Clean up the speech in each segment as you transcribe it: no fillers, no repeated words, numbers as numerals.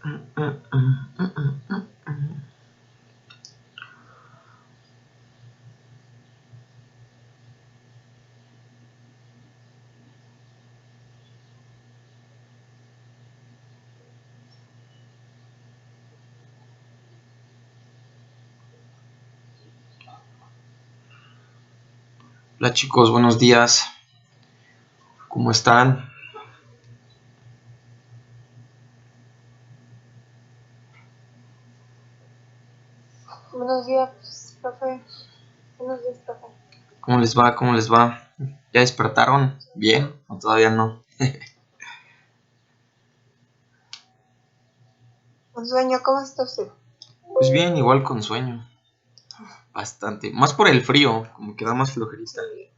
Hola chicos, buenos días. ¿Cómo están? Buenos días, profe. Buenos días, profe. ¿Cómo les va? ¿Cómo les va? ¿Ya despertaron? ¿Bien? ¿O todavía no? Con sueño, ¿cómo está usted? Pues bien, igual con sueño. Bastante. Más por el frío, como que da más flojerita. Sí.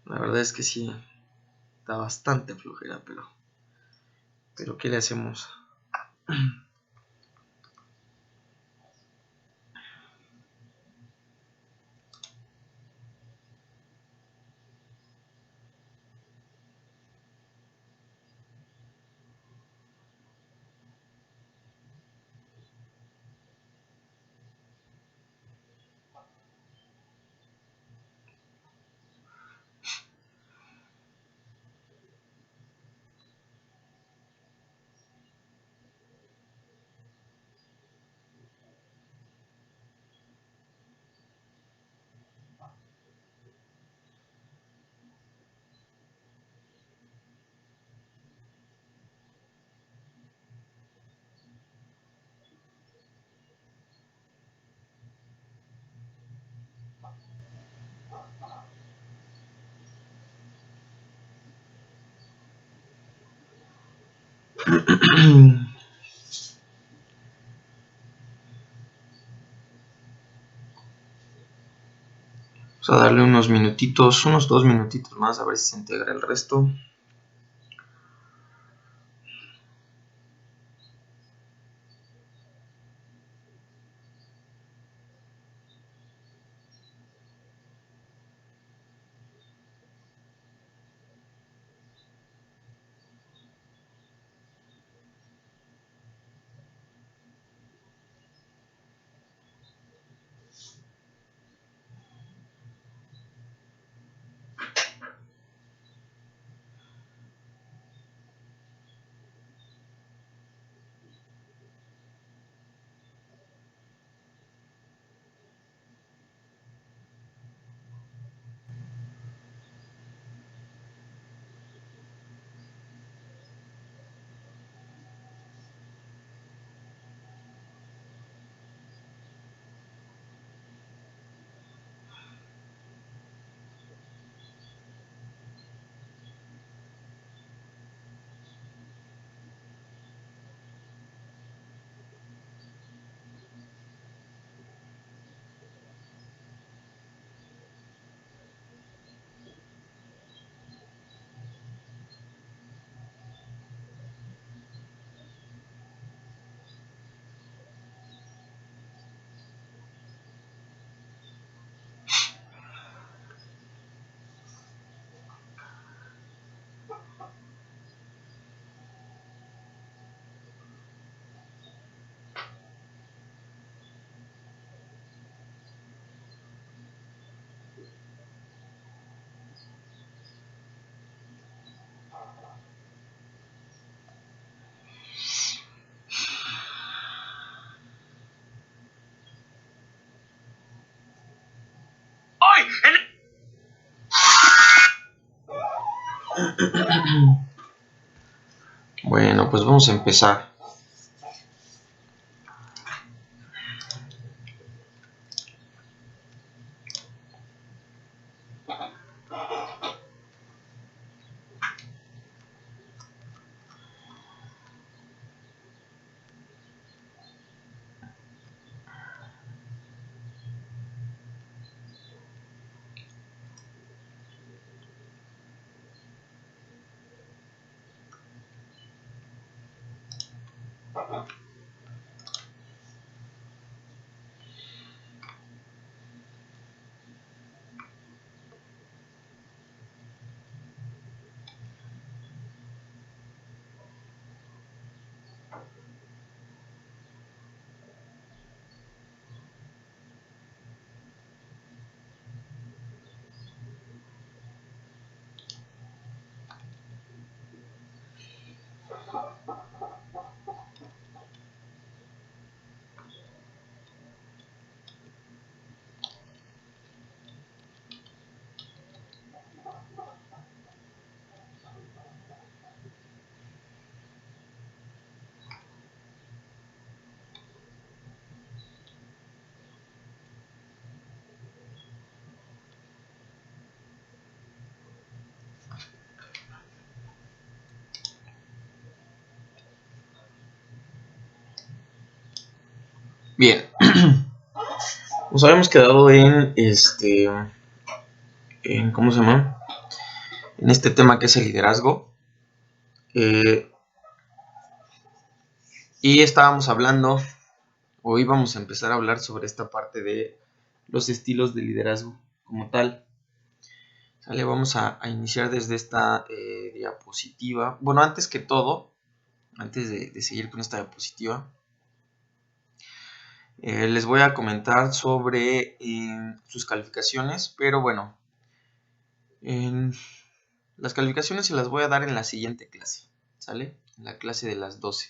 La verdad es que sí, da bastante flojera, pero ¿qué le hacemos? Vamos a darle unos minutitos, unos 2 minutitos más, a ver si se integra el resto. Bueno, pues vamos a empezar. Bien, nos habíamos quedado en ¿cómo se llama? En este tema que es el liderazgo. Y estábamos hablando, o íbamos a empezar a hablar sobre esta parte de los estilos de liderazgo como tal. ¿Sale? Vamos a iniciar desde esta diapositiva. Bueno, antes que todo, antes de seguir con esta diapositiva, les voy a comentar sobre sus calificaciones, pero bueno, las calificaciones se las voy a dar en la siguiente clase, ¿sale? En la clase de las 12.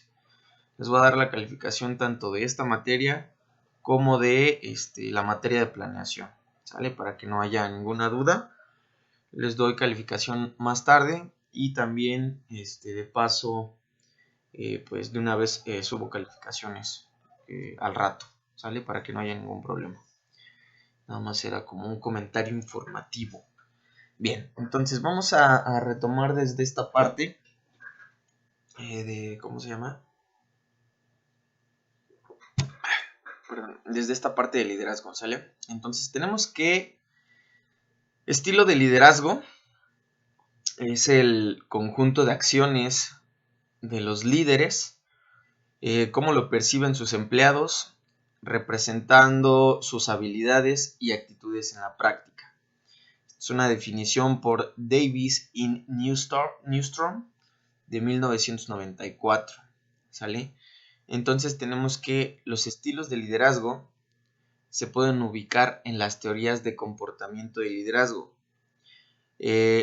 Les voy a dar la calificación tanto de esta materia como de la materia de planeación, ¿sale? Para que no haya ninguna duda. Les doy calificación más tarde y también de paso, pues de una vez subo calificaciones al rato, ¿sale? Para que no haya ningún problema. Nada más era como un comentario informativo. Bien, entonces vamos a retomar desde esta parte de, ¿cómo se llama? Perdón, desde esta parte de liderazgo, ¿sale? Entonces tenemos que estilo de liderazgo es el conjunto de acciones de los líderes, cómo lo perciben sus empleados, representando sus habilidades y actitudes en la práctica. Es una definición por Davis y Newstrom de 1994, ¿sale? Entonces tenemos que los estilos de liderazgo se pueden ubicar en las teorías de comportamiento de liderazgo,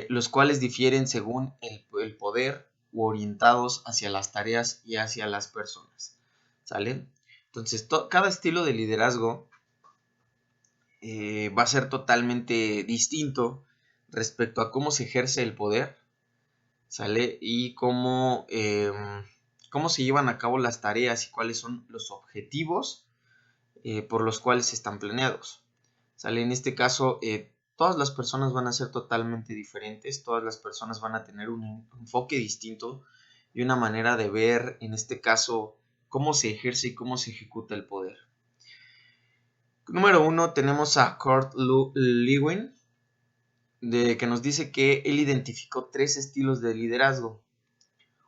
los cuales difieren según el poder u orientados hacia las tareas y hacia las personas, ¿sale? Entonces, cada estilo de liderazgo va a ser totalmente distinto respecto a cómo se ejerce el poder, ¿sale? Y cómo se llevan a cabo las tareas y cuáles son los objetivos por los cuales están planeados, ¿sale? En este caso, todas las personas van a ser totalmente diferentes, todas las personas van a tener un enfoque distinto y una manera de ver, en este caso, cómo se ejerce y cómo se ejecuta el poder. Número 1 tenemos a Kurt Lewin, que nos dice que él identificó 3 estilos de liderazgo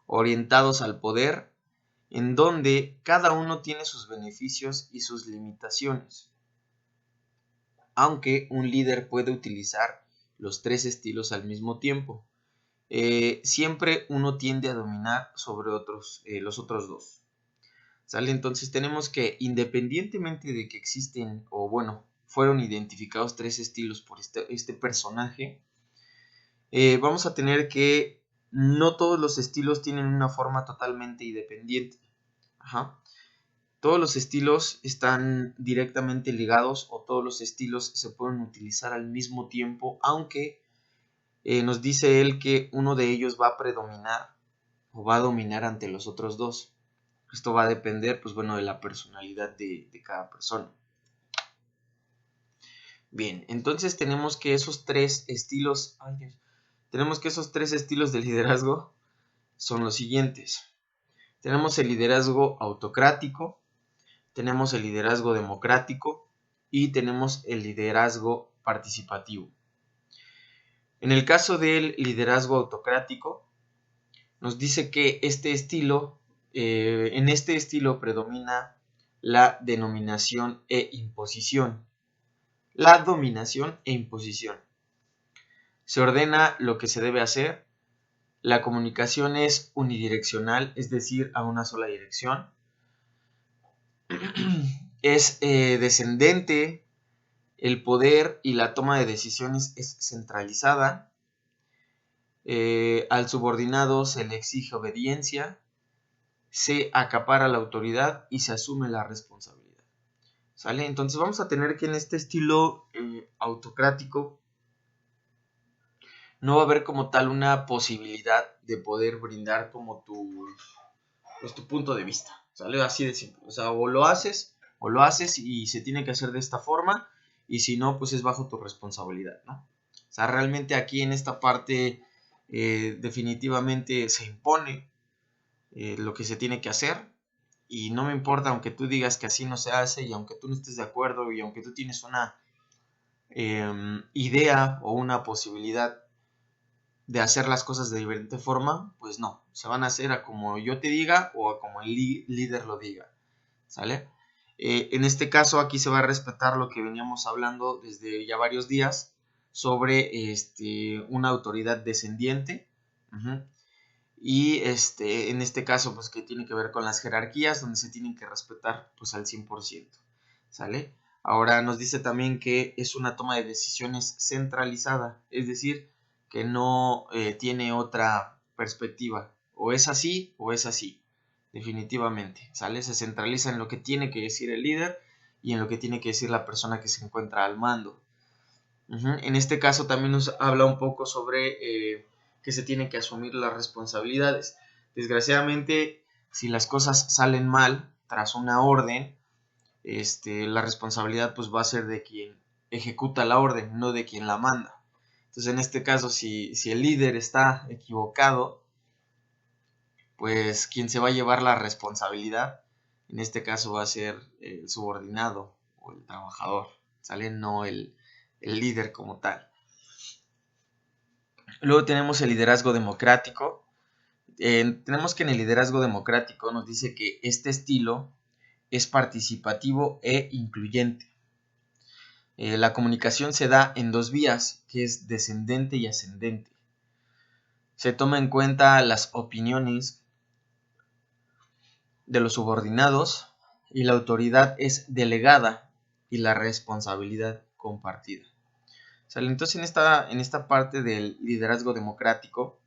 orientados al poder, en donde cada uno tiene sus beneficios y sus limitaciones, aunque un líder puede utilizar los 3 estilos al mismo tiempo. Siempre uno tiende a dominar sobre los otros 2. ¿Sale? Entonces tenemos que, independientemente de que existen, o bueno, fueron identificados 3 estilos por este personaje, vamos a tener que no todos los estilos tienen una forma totalmente independiente. Ajá. Todos los estilos están directamente ligados o todos los estilos se pueden utilizar al mismo tiempo, aunque nos dice él que uno de ellos va a predominar o va a dominar ante los otros 2. Esto va a depender, pues bueno, de la personalidad de cada persona. Bien, entonces tenemos que esos 3 estilos, de liderazgo son los siguientes. Tenemos el liderazgo autocrático, tenemos el liderazgo democrático y tenemos el liderazgo participativo. En el caso del liderazgo autocrático, nos dice que en este estilo predomina la denominación e imposición. La dominación e imposición. Se ordena lo que se debe hacer. La comunicación es unidireccional, es decir, a una sola dirección. Es descendente. El poder y la toma de decisiones es centralizada. Al subordinado se le exige obediencia. Se acapara la autoridad y se asume la responsabilidad. ¿Sale? Entonces vamos a tener que en este estilo autocrático no va a haber como tal una posibilidad de poder brindar como tu punto de vista, ¿sale? Así de simple. O sea, o lo haces y se tiene que hacer de esta forma, y si no, pues es bajo tu responsabilidad, ¿no? O sea, realmente aquí en esta parte definitivamente se impone lo que se tiene que hacer, y no me importa aunque tú digas que así no se hace y aunque tú no estés de acuerdo y aunque tú tienes una idea o una posibilidad de hacer las cosas de diferente forma, pues no, se van a hacer a como yo te diga o a como el líder lo diga, ¿sale? En este caso aquí se va a respetar lo que veníamos hablando desde ya varios días sobre una autoridad descendiente. Y en este caso pues que tiene que ver con las jerarquías donde se tienen que respetar pues al 100%, ¿sale? Ahora nos dice también que es una toma de decisiones centralizada, es decir, que no tiene otra perspectiva, o es así o es así, definitivamente, ¿sale? Se centraliza en lo que tiene que decir el líder y en lo que tiene que decir la persona que se encuentra al mando. En este caso también nos habla un poco sobre que se tienen que asumir las responsabilidades. Desgraciadamente, si las cosas salen mal tras una orden, la responsabilidad pues va a ser de quien ejecuta la orden, no de quien la manda. Entonces, en este caso, si el líder está equivocado, pues quien se va a llevar la responsabilidad, en este caso va a ser el subordinado o el trabajador, ¿sale? No el líder como tal. Luego tenemos el liderazgo democrático. Tenemos que en el liderazgo democrático nos dice que este estilo es participativo e incluyente. La comunicación se da en dos vías, que es descendente y ascendente. Se toma en cuenta las opiniones de los subordinados y la autoridad es delegada y la responsabilidad compartida. ¿Sale? Entonces en esta parte del liderazgo democrático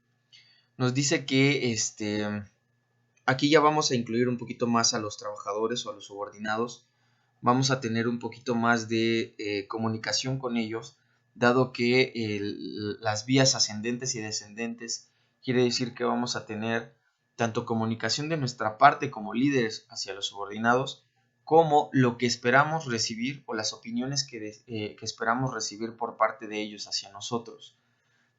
nos dice que aquí ya vamos a incluir un poquito más a los trabajadores o a los subordinados. Vamos a tener un poquito más de comunicación con ellos, dado que las vías ascendentes y descendentes quiere decir que vamos a tener tanto comunicación de nuestra parte como líderes hacia los subordinados, como lo que esperamos recibir o las opiniones que esperamos recibir por parte de ellos hacia nosotros.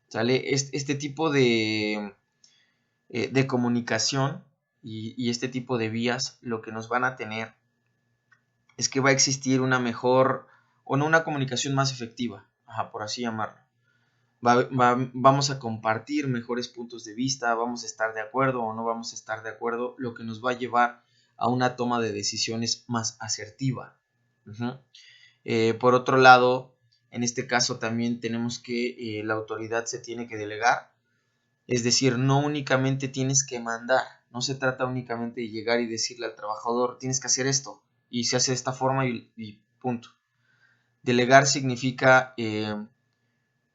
¿Sale? Este tipo de comunicación y este tipo de vías lo que nos van a tener es que va a existir una mejor o no una comunicación más efectiva, por así llamarlo. Vamos a compartir mejores puntos de vista, vamos a estar de acuerdo o no vamos a estar de acuerdo, lo que nos va a llevar a una toma de decisiones más asertiva. Por otro lado, en este caso también tenemos que la autoridad se tiene que delegar. Es decir, no únicamente tienes que mandar, no se trata únicamente de llegar y decirle al trabajador, tienes que hacer esto, y se hace de esta forma y punto. Delegar significa,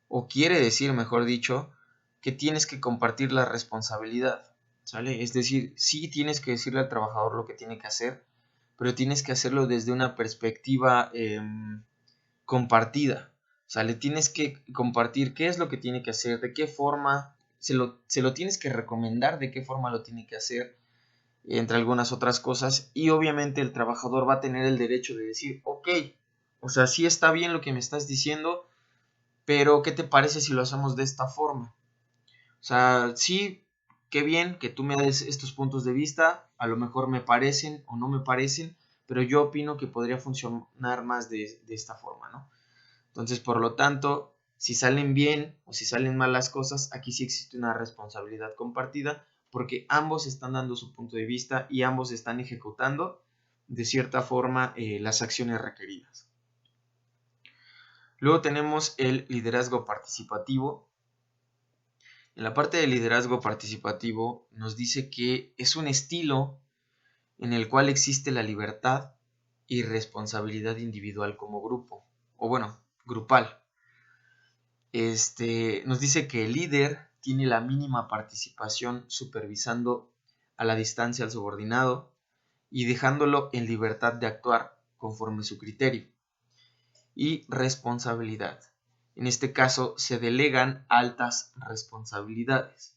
o quiere decir, mejor dicho, que tienes que compartir la responsabilidad, ¿sale? Es decir, sí tienes que decirle al trabajador lo que tiene que hacer, pero tienes que hacerlo desde una perspectiva compartida. O sea, le tienes que compartir qué es lo que tiene que hacer, de qué forma, se lo tienes que recomendar de qué forma lo tiene que hacer, entre algunas otras cosas, y obviamente el trabajador va a tener el derecho de decir, ok, o sea, sí está bien lo que me estás diciendo, pero ¿qué te parece si lo hacemos de esta forma? O sea, sí, qué bien que tú me des estos puntos de vista, a lo mejor me parecen o no me parecen, pero yo opino que podría funcionar más de esta forma, ¿no? Entonces, por lo tanto, si salen bien o si salen mal las cosas, aquí sí existe una responsabilidad compartida porque ambos están dando su punto de vista y ambos están ejecutando de cierta forma las acciones requeridas. Luego tenemos el liderazgo participativo. En la parte del liderazgo participativo nos dice que es un estilo en el cual existe la libertad y responsabilidad individual como grupo, o bueno, grupal. Nos dice que el líder tiene la mínima participación supervisando a la distancia al subordinado y dejándolo en libertad de actuar conforme su criterio. Y responsabilidad. En este caso se delegan altas responsabilidades.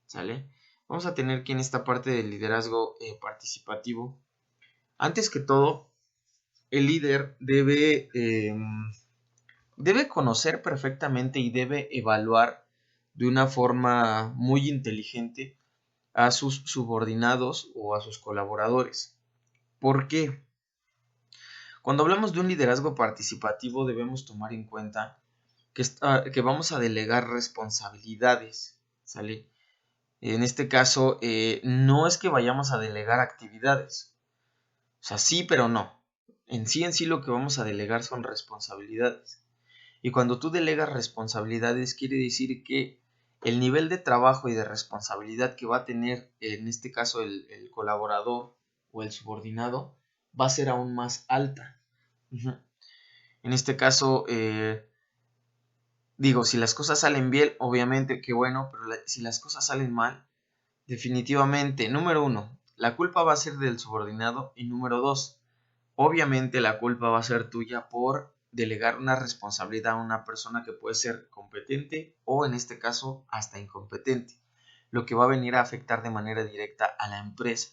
¿Sale? Vamos a tener que en esta parte del liderazgo participativo, antes que todo, el líder debe conocer perfectamente y debe evaluar de una forma muy inteligente a sus subordinados o a sus colaboradores. ¿Por qué? Cuando hablamos de un liderazgo participativo debemos tomar en cuenta que vamos a delegar responsabilidades, ¿sale? En este caso, no es que vayamos a delegar actividades, o sea, sí, pero no. En sí lo que vamos a delegar son responsabilidades. Y cuando tú delegas responsabilidades, quiere decir que el nivel de trabajo y de responsabilidad que va a tener, en este caso, el colaborador o el subordinado, va a ser aún más alta. En este caso, digo, si las cosas salen bien, obviamente, qué bueno, pero si las cosas salen mal, definitivamente, número 1, la culpa va a ser del subordinado, y número 2, obviamente la culpa va a ser tuya por delegar una responsabilidad a una persona que puede ser competente o en este caso hasta incompetente, lo que va a venir a afectar de manera directa a la empresa.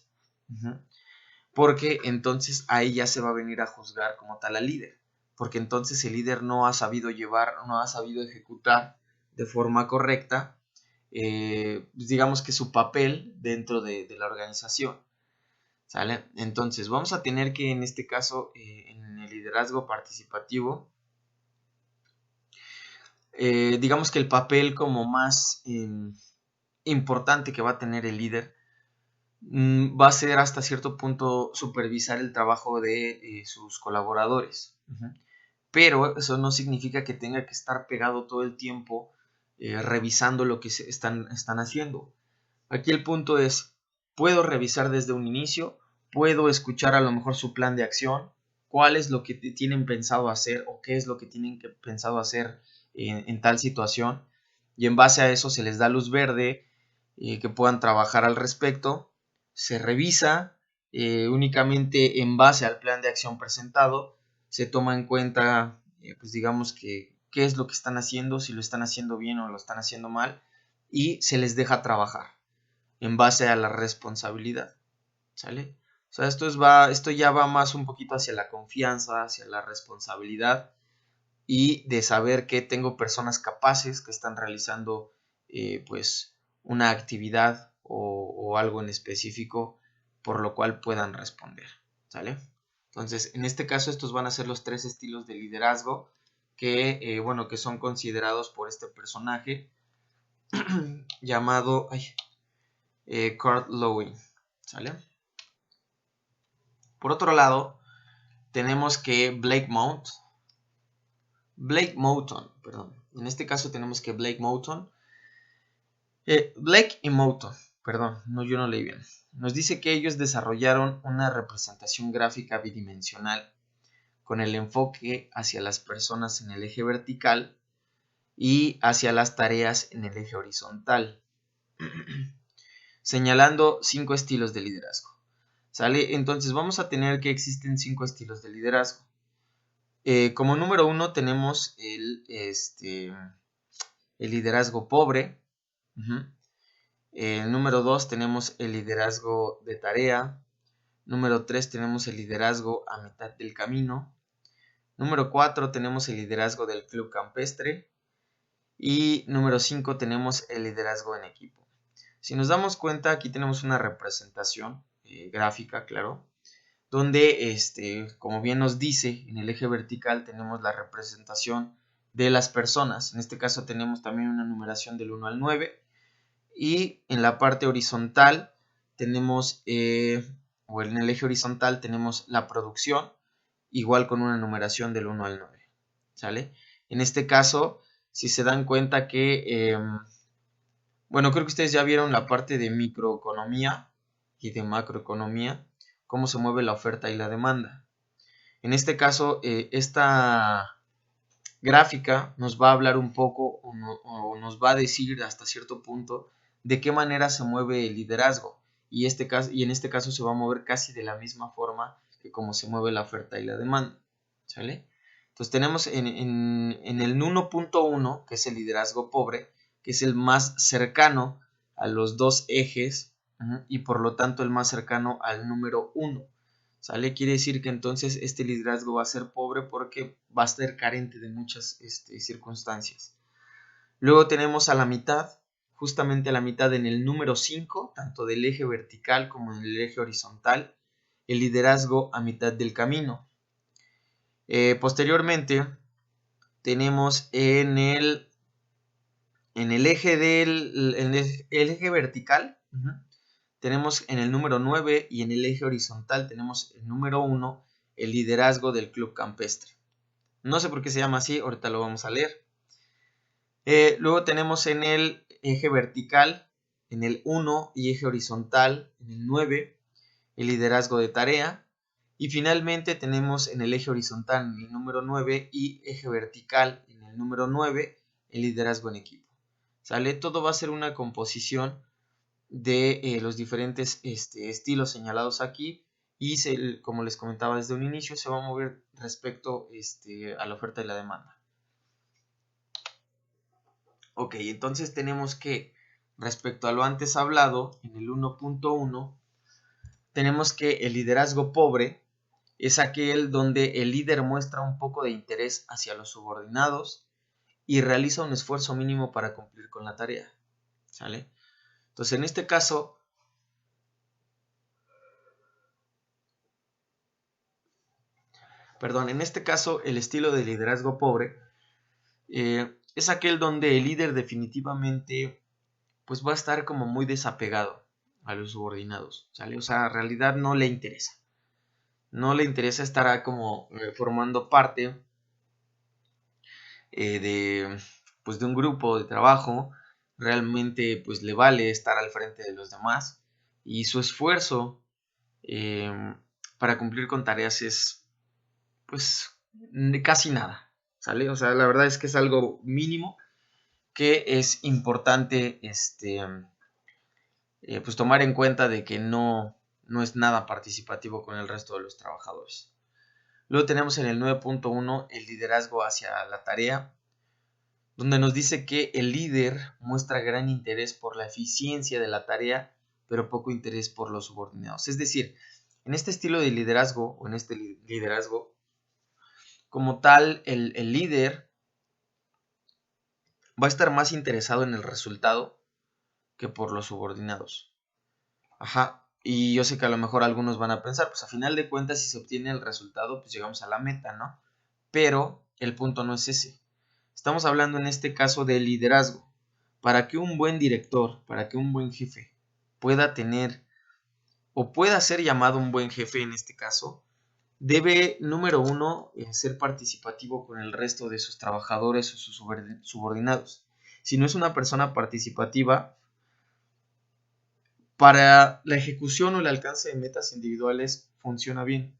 Porque entonces ahí ya se va a venir a juzgar como tal al líder, porque entonces el líder no ha sabido no ha sabido ejecutar de forma correcta, digamos que su papel dentro de la organización, ¿sale? Entonces vamos a tener que en este caso, en el liderazgo participativo, digamos que el papel como más importante que va a tener el líder va a ser hasta cierto punto supervisar el trabajo de sus colaboradores. Pero eso no significa que tenga que estar pegado todo el tiempo revisando lo que están haciendo. Aquí el punto es, puedo revisar desde un inicio, puedo escuchar a lo mejor su plan de acción, cuál es lo que tienen pensado hacer o qué es lo que tienen pensado hacer en tal situación, y en base a eso se les da luz verde, que puedan trabajar al respecto, se revisa, únicamente en base al plan de acción presentado, se toma en cuenta, pues digamos que qué es lo que están haciendo, si lo están haciendo bien o lo están haciendo mal, y se les deja trabajar en base a la responsabilidad, ¿sale? O sea, esto ya va más un poquito hacia la confianza, hacia la responsabilidad y de saber que tengo personas capaces que están realizando pues una actividad o algo en específico por lo cual puedan responder, ¿sale? Entonces, en este caso estos van a ser los 3 estilos de liderazgo que, bueno, que son considerados por este personaje llamado Kurt Lewin, ¿sale? Por otro lado, tenemos que Blake Moton, perdón. En este caso tenemos que Blake Moton, Blake y Moton, perdón, no, yo no leí bien. Nos dice que ellos desarrollaron una representación gráfica bidimensional con el enfoque hacia las personas en el eje vertical y hacia las tareas en el eje horizontal, señalando 5 estilos de liderazgo. ¿Sale? Entonces vamos a tener que existen 5 estilos de liderazgo. Como número 1 tenemos el liderazgo pobre. Número 2 tenemos el liderazgo de tarea. Número 3 tenemos el liderazgo a mitad del camino. Número 4 tenemos el liderazgo del club campestre. Y número 5 tenemos el liderazgo en equipo. Si nos damos cuenta, aquí tenemos una representación gráfica, claro, donde, como bien nos dice, en el eje vertical tenemos la representación de las personas. En este caso tenemos también una numeración del 1 al 9. Y en la parte horizontal tenemos, o en el eje horizontal tenemos la producción, igual con una numeración del 1 al 9. ¿Sale? En este caso, si se dan cuenta que, bueno, creo que ustedes ya vieron la parte de microeconomía y de macroeconomía, cómo se mueve la oferta y la demanda. En este caso, esta gráfica nos va a hablar un poco o nos va a decir hasta cierto punto de qué manera se mueve el liderazgo. Y en este caso se va a mover casi de la misma forma que como se mueve la oferta y la demanda. ¿Sale? Entonces tenemos en el 1.1, que es el liderazgo pobre, que es el más cercano a los dos ejes y por lo tanto el más cercano al número 1. ¿Sale? Quiere decir que entonces este liderazgo va a ser pobre porque va a ser carente de muchas circunstancias. Luego tenemos a la mitad, justamente a la mitad en el número 5, tanto del eje vertical como en el eje horizontal, el liderazgo a mitad del camino. Posteriormente tenemos en el eje vertical, tenemos en el número 9 y en el eje horizontal tenemos el número 1, el liderazgo del club campestre. No sé por qué se llama así, ahorita lo vamos a leer. Luego tenemos en el eje vertical, en el 1 y eje horizontal, en el 9, el liderazgo de tarea. Y finalmente tenemos en el eje horizontal, en el número 9 y eje vertical, en el número 9, el liderazgo en equipo. ¿Sale? Todo va a ser una composición de los diferentes estilos señalados aquí y como les comentaba desde un inicio, se va a mover respecto a la oferta y la demanda. Ok, entonces tenemos que, respecto a lo antes hablado, en el 1.1, tenemos que el liderazgo pobre es aquel donde el líder muestra un poco de interés hacia los subordinados y realiza un esfuerzo mínimo para cumplir con la tarea. ¿Sale? Entonces, en este caso, el estilo de liderazgo pobre es aquel donde el líder definitivamente pues va a estar como muy desapegado a los subordinados, ¿sale? O sea, en realidad no le interesa. No le interesa estar como formando parte de un grupo de trabajo. Realmente pues le vale estar al frente de los demás y su esfuerzo para cumplir con tareas es pues casi nada, ¿sale? O sea, la verdad es que es algo mínimo que es importante pues tomar en cuenta de que no es nada participativo con el resto de los trabajadores. Luego tenemos en el 9.1 el liderazgo hacia la tarea, donde nos dice que el líder muestra gran interés por la eficiencia de la tarea, pero poco interés por los subordinados. Es decir, en este estilo de liderazgo, o en este liderazgo, como tal, el líder va a estar más interesado en el resultado que por los subordinados. Ajá, y yo sé que a lo mejor algunos van a pensar, pues a final de cuentas, si se obtiene el resultado, pues llegamos a la meta, ¿no? Pero el punto no es ese. Estamos hablando en este caso de liderazgo. Para que un buen director, para que un buen jefe pueda tener o pueda ser llamado un buen jefe en este caso, debe, número uno, ser participativo con el resto de sus trabajadores o sus subordinados. Si no es una persona participativa, para la ejecución o el alcance de metas individuales funciona bien.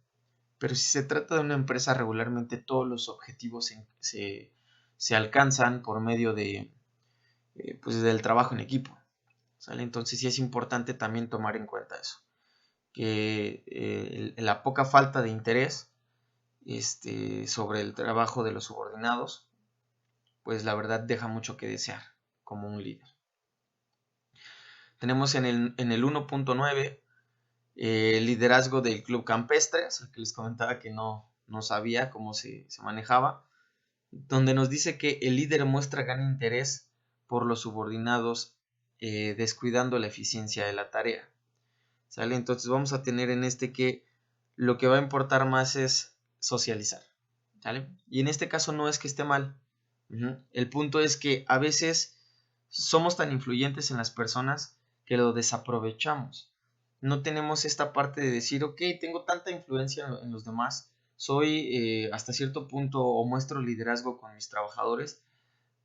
Pero si se trata de una empresa, regularmente todos los objetivos se alcanzan por medio de, pues del trabajo en equipo. ¿Sale? Entonces sí es importante también tomar en cuenta eso. Que la poca falta de interés sobre el trabajo de los subordinados, pues la verdad deja mucho que desear como un líder. Tenemos en el 1.9 el liderazgo del club campestre, es el que les comentaba que no sabía cómo se manejaba, donde nos dice que el líder muestra gran interés por los subordinados, descuidando la eficiencia de la tarea. ¿Sale? Entonces vamos a tener en que lo que va a importar más es socializar. ¿Sale? Y en este caso no es que esté mal. El punto es que a veces somos tan influyentes en las personas que lo desaprovechamos. No tenemos esta parte de decir, ok, tengo tanta influencia en los demás, soy hasta cierto punto o muestro liderazgo con mis trabajadores,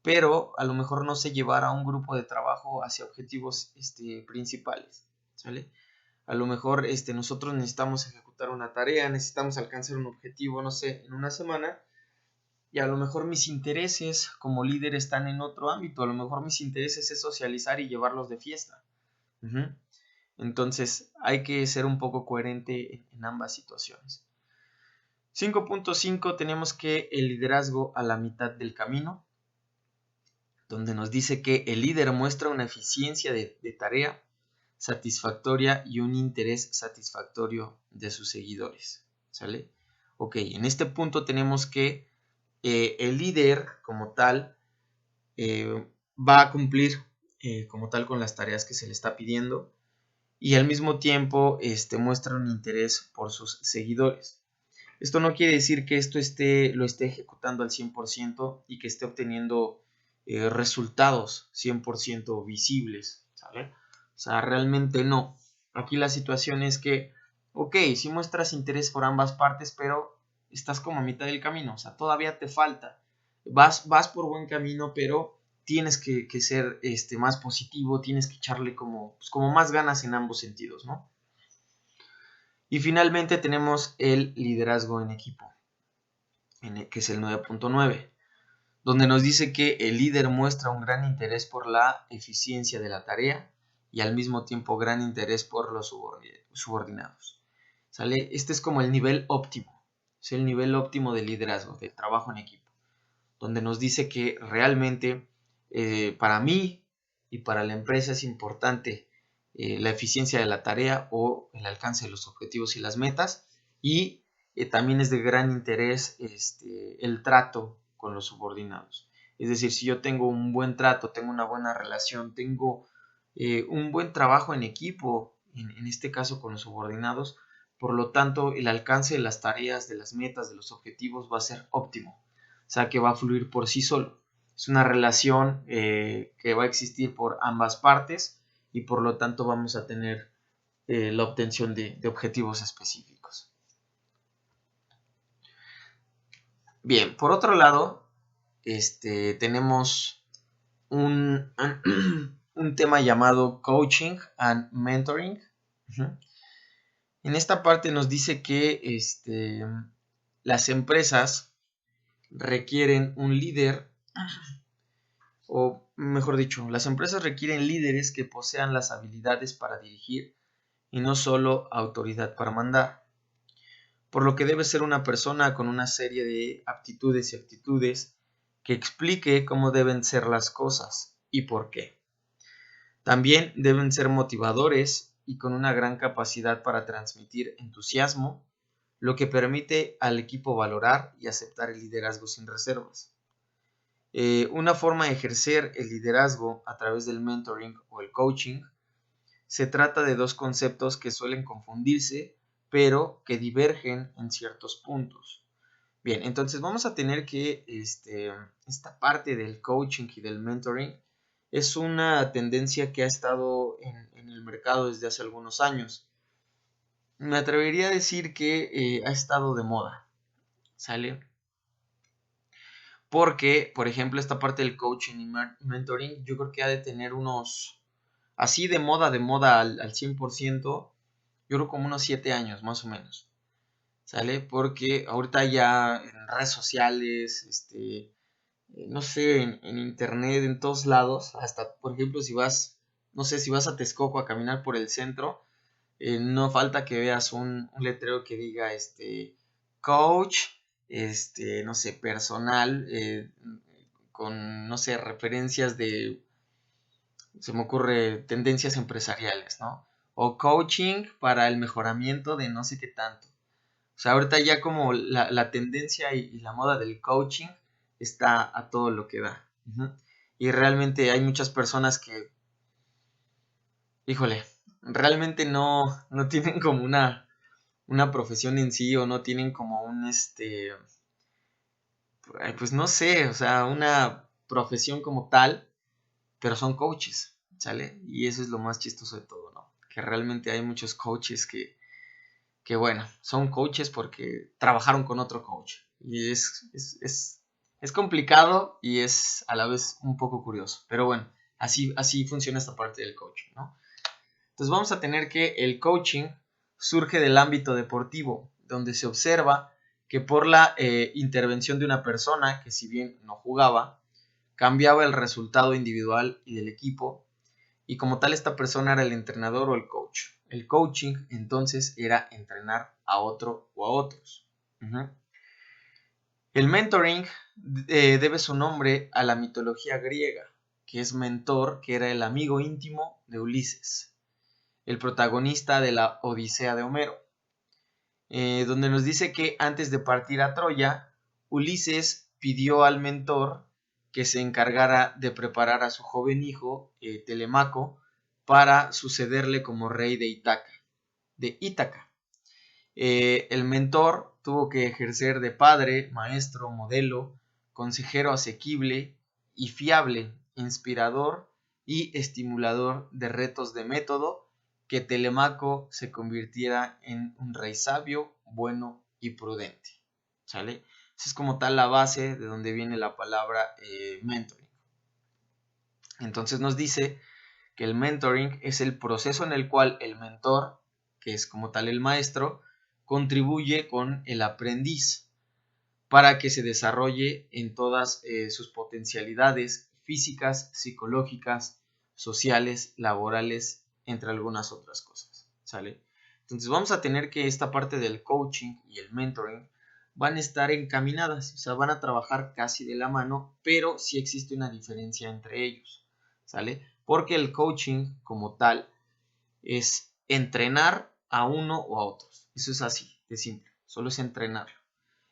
pero a lo mejor no sé llevar a un grupo de trabajo hacia objetivos principales, ¿sale? A lo mejor nosotros necesitamos ejecutar una tarea, necesitamos alcanzar un objetivo, no sé, en una semana, y a lo mejor mis intereses como líder están en otro ámbito, a lo mejor mis intereses es socializar y llevarlos de fiesta. Entonces hay que ser un poco coherente en ambas situaciones. 5.5 tenemos que el liderazgo a la mitad del camino, donde nos dice que el líder muestra una eficiencia de tarea satisfactoria y un interés satisfactorio de sus seguidores. ¿Sale? Ok, en este punto tenemos que el líder como tal va a cumplir como tal con las tareas que se le está pidiendo y al mismo tiempo muestra un interés por sus seguidores. Esto no quiere decir que esto lo esté ejecutando al 100% y que esté obteniendo resultados 100% visibles, ¿sale? O sea, realmente no. Aquí la situación es que, ok, sí muestras interés por ambas partes, pero estás como a mitad del camino, o sea, todavía te falta. Vas por buen camino, pero tienes que ser más positivo, tienes que echarle como más ganas en ambos sentidos, ¿no? Y finalmente tenemos el liderazgo en equipo, que es el 9.9, donde nos dice que el líder muestra un gran interés por la eficiencia de la tarea y al mismo tiempo gran interés por los subordinados. ¿Sale? Este es como el nivel óptimo, es el nivel óptimo de liderazgo, de trabajo en equipo, donde nos dice que realmente para mí y para la empresa es importante la eficiencia de la tarea o el alcance de los objetivos y las metas, y también es de gran interés el trato con los subordinados. Es decir, si yo tengo un buen trato, tengo una buena relación, tengo un buen trabajo en equipo, en este caso con los subordinados, por lo tanto el alcance de las tareas, de las metas, de los objetivos va a ser óptimo. O sea, que va a fluir por sí solo. Es una relación que va a existir por ambas partes y por lo tanto vamos a tener la obtención de objetivos específicos. Bien, por otro lado, tenemos un tema llamado Coaching and Mentoring. En esta parte nos dice que las empresas requieren un líder, o mejor dicho, las empresas requieren líderes que posean las habilidades para dirigir y no solo autoridad para mandar, por lo que debe ser una persona con una serie de aptitudes y actitudes que explique cómo deben ser las cosas y por qué. También deben ser motivadores y con una gran capacidad para transmitir entusiasmo, lo que permite al equipo valorar y aceptar el liderazgo sin reservas. Una forma de ejercer el liderazgo a través del mentoring o el coaching se trata de dos conceptos que suelen confundirse, pero que divergen en ciertos puntos. Bien, entonces vamos a tener que esta parte del coaching y del mentoring es una tendencia que ha estado en el mercado desde hace algunos años. Me atrevería a decir que ha estado de moda, ¿sale? Porque, por ejemplo, esta parte del coaching y mentoring, yo creo que ha de tener unos, así de moda al 100%, yo creo como unos 7 años más o menos, ¿sale? Porque ahorita ya en redes sociales, no sé, en internet, en todos lados, hasta, por ejemplo, si vas, no sé, si vas a Texcoco a caminar por el centro, no falta que veas un letrero que diga, coach, no sé, personal, con, no sé, referencias de, se me ocurre, tendencias empresariales, ¿no? O coaching para el mejoramiento de no sé qué tanto. O sea, ahorita ya como la tendencia y la moda del coaching está a todo lo que da. Y realmente hay muchas personas que, híjole, realmente no tienen como una profesión en sí, o no tienen como pues no sé, o sea, una profesión como tal, pero son coaches, ¿sale? Y eso es lo más chistoso de todo, ¿no? Que realmente hay muchos coaches que bueno, son coaches porque trabajaron con otro coach. Y es complicado y es a la vez un poco curioso. Pero bueno, así funciona esta parte del coaching, ¿no? Entonces vamos a tener que el coaching surge del ámbito deportivo, donde se observa que por la intervención de una persona que, si bien no jugaba, cambiaba el resultado individual y del equipo, y como tal esta persona era el entrenador o el coach. El coaching entonces era entrenar a otro o a otros. El mentoring debe su nombre a la mitología griega, que es Mentor, que era el amigo íntimo de Ulises, el protagonista de la Odisea de Homero, donde nos dice que antes de partir a Troya, Ulises pidió al mentor que se encargara de preparar a su joven hijo, Telemaco, para sucederle como rey de Ítaca. El mentor tuvo que ejercer de padre, maestro, modelo, consejero asequible y fiable, inspirador y estimulador de retos de método, que Telemaco se convirtiera en un rey sabio, bueno y prudente. ¿Sale? Esa es como tal la base de donde viene la palabra mentoring. Entonces nos dice que el mentoring es el proceso en el cual el mentor, que es como tal el maestro, contribuye con el aprendiz para que se desarrolle en todas sus potencialidades físicas, psicológicas, sociales, laborales, entre algunas otras cosas. ¿Sale? Entonces vamos a tener que esta parte del coaching y el mentoring van a estar encaminadas, o sea, van a trabajar casi de la mano, pero sí existe una diferencia entre ellos. ¿Sale? Porque el coaching como tal es entrenar a uno o a otros. Eso es así, de simple, solo es entrenarlo.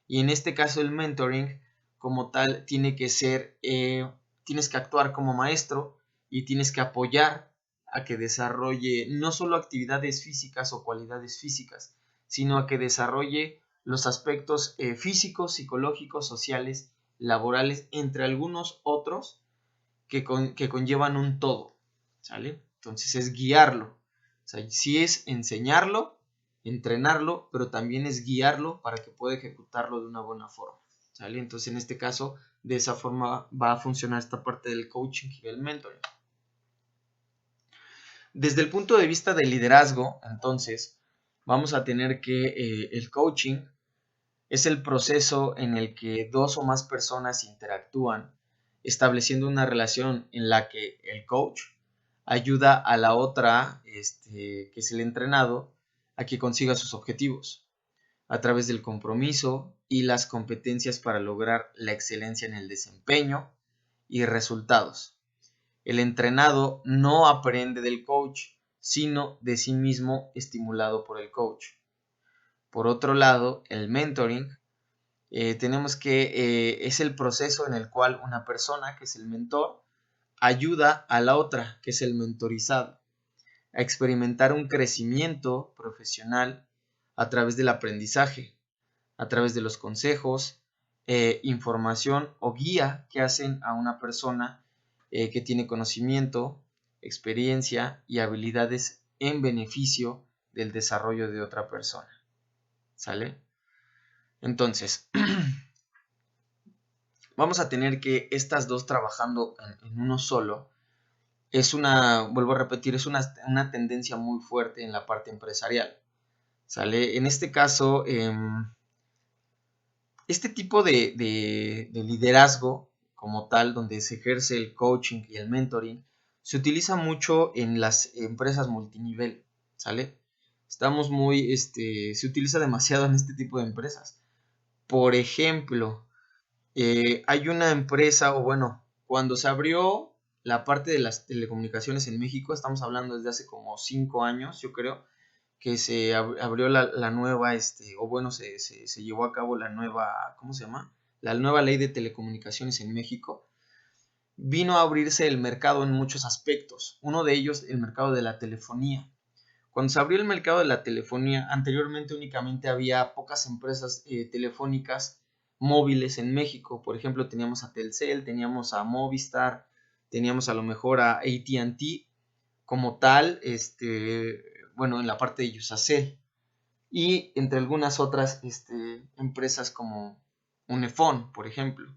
Y en este caso el mentoring como tal tiene que ser, tienes que actuar como maestro y tienes que apoyar a que desarrolle no solo actividades físicas o cualidades físicas, sino a que desarrolle los aspectos físicos, psicológicos, sociales, laborales, entre algunos otros que conllevan un todo, ¿sale? Entonces es guiarlo, o sea, sí es enseñarlo, entrenarlo, pero también es guiarlo para que pueda ejecutarlo de una buena forma, ¿sale? Entonces en este caso, de esa forma va a funcionar esta parte del coaching y del mentoring. Desde el punto de vista del liderazgo, entonces, vamos a tener que el coaching es el proceso en el que dos o más personas interactúan, estableciendo una relación en la que el coach ayuda a la otra, que es el entrenado, a que consiga sus objetivos a través del compromiso y las competencias para lograr la excelencia en el desempeño y resultados. El entrenado no aprende del coach, sino de sí mismo estimulado por el coach. Por otro lado, el mentoring tenemos que es el proceso en el cual una persona, que es el mentor, ayuda a la otra, que es el mentorizado, a experimentar un crecimiento profesional a través del aprendizaje, a través de los consejos, información o guía que hacen a una persona que tiene conocimiento, experiencia y habilidades en beneficio del desarrollo de otra persona. ¿Sale? Entonces, vamos a tener que estas dos trabajando en uno solo. Es vuelvo a repetir, es una tendencia muy fuerte en la parte empresarial. ¿Sale? En este caso, este tipo de liderazgo como tal, donde se ejerce el coaching y el mentoring, se utiliza mucho en las empresas multinivel, ¿sale? Estamos se utiliza demasiado en este tipo de empresas. Por ejemplo, hay una empresa, o bueno, cuando se abrió la parte de las telecomunicaciones en México, estamos hablando desde hace como 5 años, yo creo, que se abrió la nueva, o bueno, se llevó a cabo la nueva, ¿cómo se llama? La nueva ley de telecomunicaciones en México. Vino a abrirse el mercado en muchos aspectos, uno de ellos el mercado de la telefonía. Cuando se abrió el mercado de la telefonía, anteriormente únicamente había pocas empresas telefónicas móviles en México. Por ejemplo, teníamos a Telcel, teníamos a Movistar, teníamos a lo mejor a AT&T como tal, bueno, en la parte de Yusacell, y entre algunas otras empresas como Unifón, por ejemplo.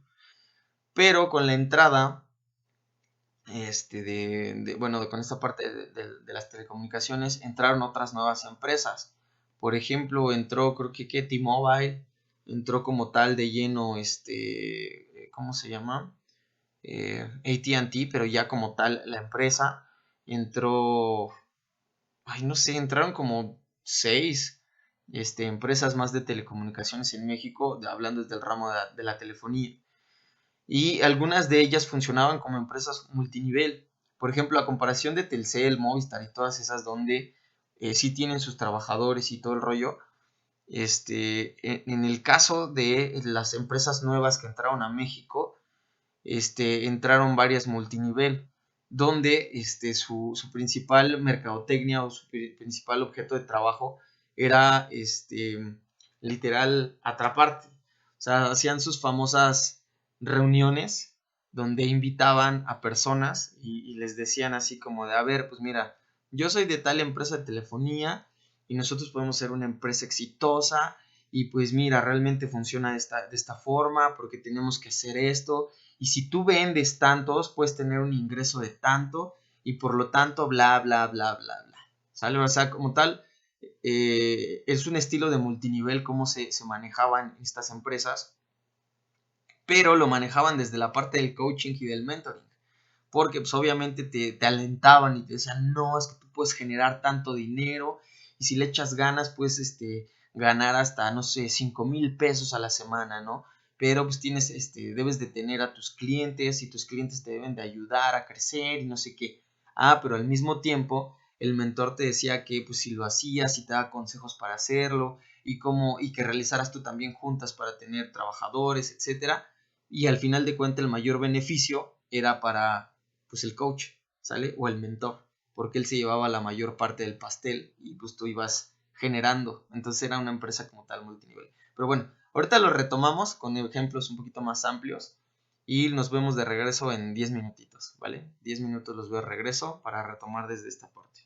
Pero con la entrada bueno, con esta parte de las telecomunicaciones entraron otras nuevas empresas. Por ejemplo, entró, creo que T-Mobile, entró como tal de lleno, ¿cómo se llama? AT&T, pero ya como tal la empresa entró, ay, no sé, entraron como 6 empresas más de telecomunicaciones en México, hablando desde el ramo de la telefonía. Y algunas de ellas funcionaban como empresas multinivel. Por ejemplo, a comparación de Telcel, Movistar y todas esas donde sí tienen sus trabajadores y todo el rollo, en el caso de las empresas nuevas que entraron a México, entraron varias multinivel. donde su principal mercadotecnia o su principal objeto de trabajo era literal atraparte. O sea, hacían sus famosas reuniones donde invitaban a personas y les decían así como de, a ver, pues mira, yo soy de tal empresa de telefonía y nosotros podemos ser una empresa exitosa y pues mira, realmente funciona de esta forma porque tenemos que hacer esto y si tú vendes tantos puedes tener un ingreso de tanto y por lo tanto bla, bla, bla, bla, bla. ¿Sale? O sea, como tal, es un estilo de multinivel cómo se manejaban estas empresas, pero lo manejaban desde la parte del coaching y del mentoring, porque pues obviamente te alentaban y te decían, no, es que tú puedes generar tanto dinero y si le echas ganas puedes ganar hasta, no sé, 5,000 pesos a la semana, ¿no? Pero pues debes de tener a tus clientes y tus clientes te deben de ayudar a crecer y no sé qué. Pero al mismo tiempo el mentor te decía que pues si lo hacías y te daba consejos para hacerlo y que realizaras tú también juntas para tener trabajadores, etcétera. Y al final de cuentas el mayor beneficio era para pues el coach, ¿sale? O el mentor, porque él se llevaba la mayor parte del pastel y pues tú ibas generando. Entonces era una empresa como tal multinivel. Pero bueno, ahorita lo retomamos con ejemplos un poquito más amplios y nos vemos de regreso en 10 minutitos, ¿vale? 10 minutos los veo de regreso para retomar desde esta parte.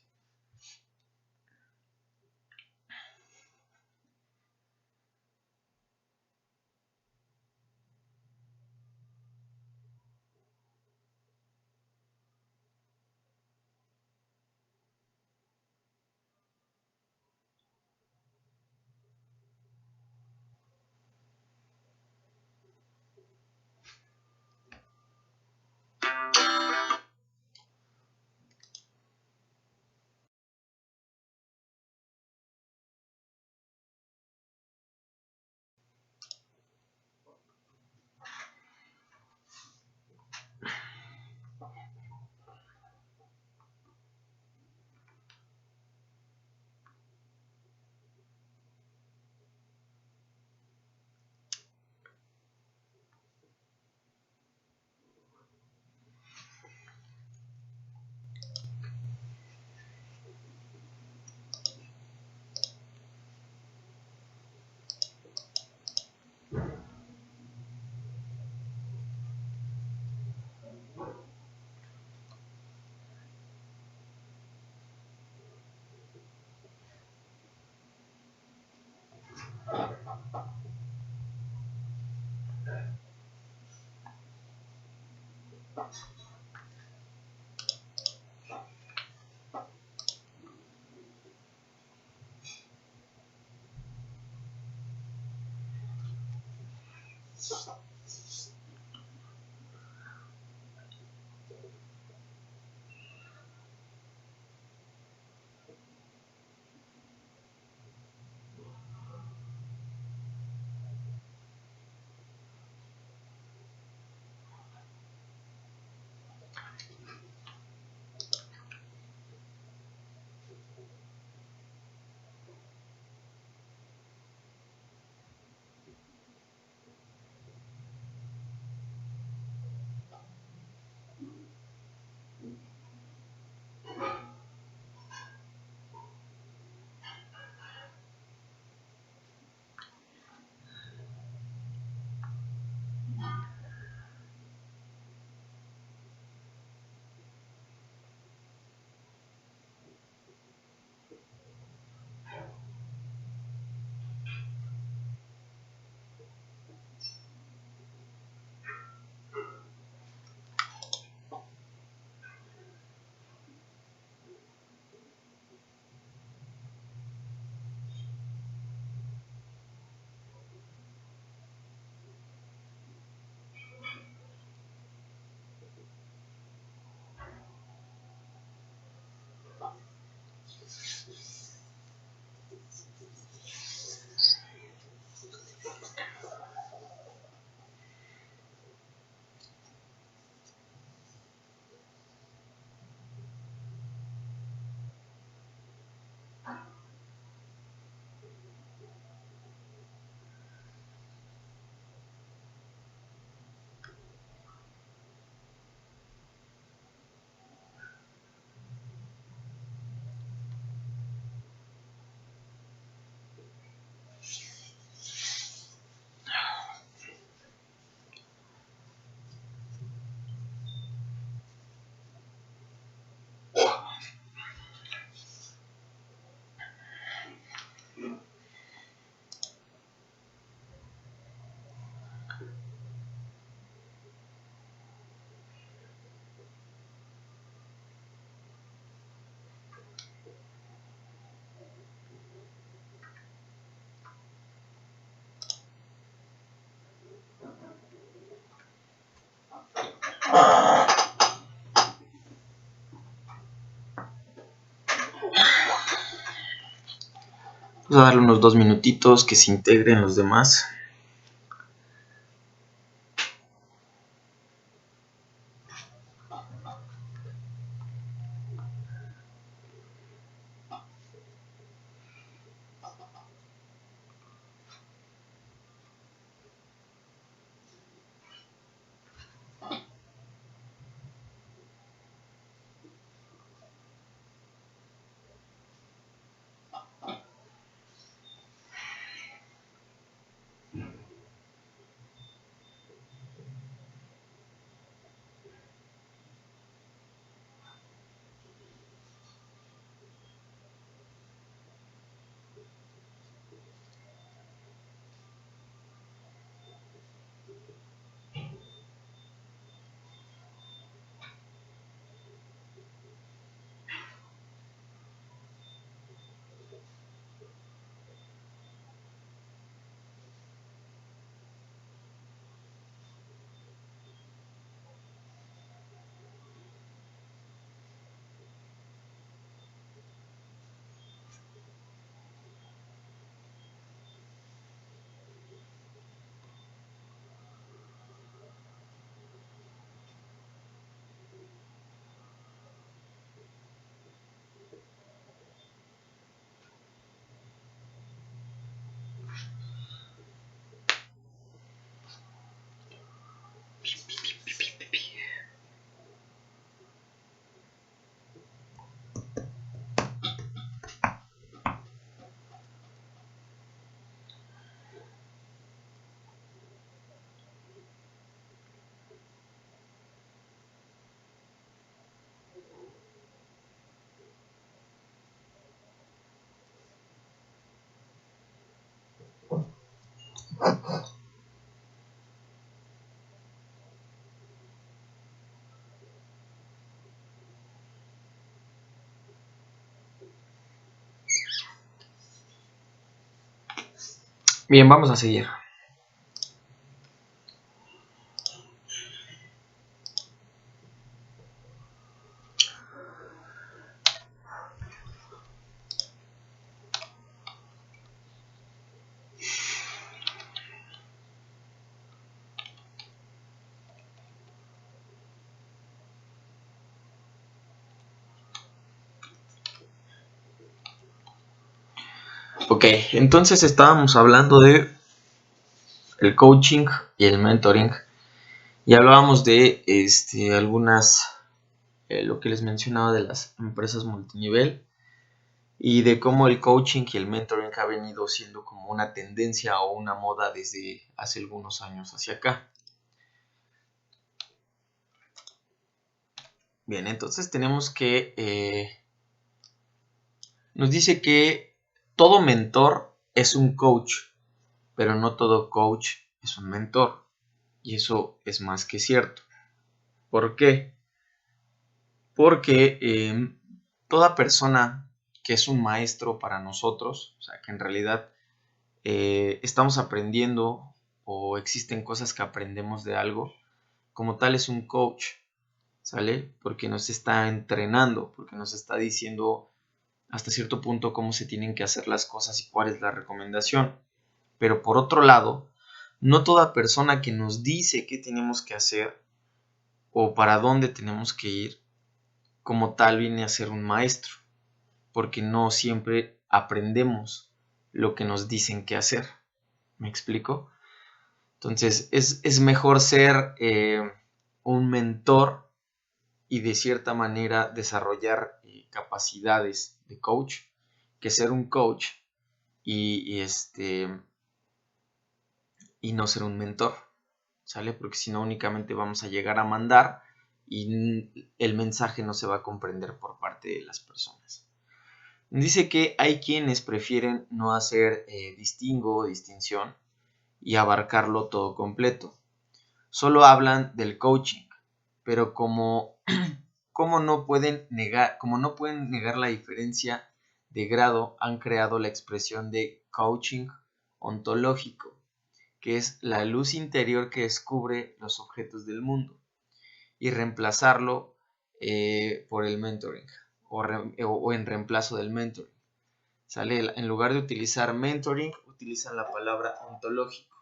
Vamos a darle unos 2 minutitos que se integren los demás. Bien, vamos a seguir. Ok, entonces estábamos hablando de el coaching y el mentoring y hablábamos de algunas, lo que les mencionaba de las empresas multinivel y de cómo el coaching y el mentoring ha venido siendo como una tendencia o una moda desde hace algunos años hacia acá. Bien, entonces tenemos que, nos dice que todo mentor es un coach, pero no todo coach es un mentor. Y eso es más que cierto. ¿Por qué? Porque toda persona que es un maestro para nosotros, o sea, que en realidad estamos aprendiendo o existen cosas que aprendemos de algo, como tal es un coach, ¿sale? Porque nos está entrenando, porque nos está diciendo hasta cierto punto cómo se tienen que hacer las cosas y cuál es la recomendación. Pero por otro lado, no toda persona que nos dice qué tenemos que hacer o para dónde tenemos que ir, como tal viene a ser un maestro, porque no siempre aprendemos lo que nos dicen que hacer. ¿Me explico? Entonces es mejor ser un mentor y de cierta manera desarrollar capacidades de coach que ser un coach y, y no ser un mentor, ¿sale? Porque si no únicamente vamos a llegar a mandar y el mensaje no se va a comprender por parte de las personas. Dice que hay quienes prefieren no hacer distingo o distinción y abarcarlo todo completo. Solo hablan del coaching, pero como no pueden negar la diferencia de grado, han creado la expresión de coaching ontológico, que es la luz interior que descubre los objetos del mundo, y reemplazarlo por el mentoring o en reemplazo del mentoring. ¿sale? En lugar de utilizar mentoring, utilizan la palabra ontológico,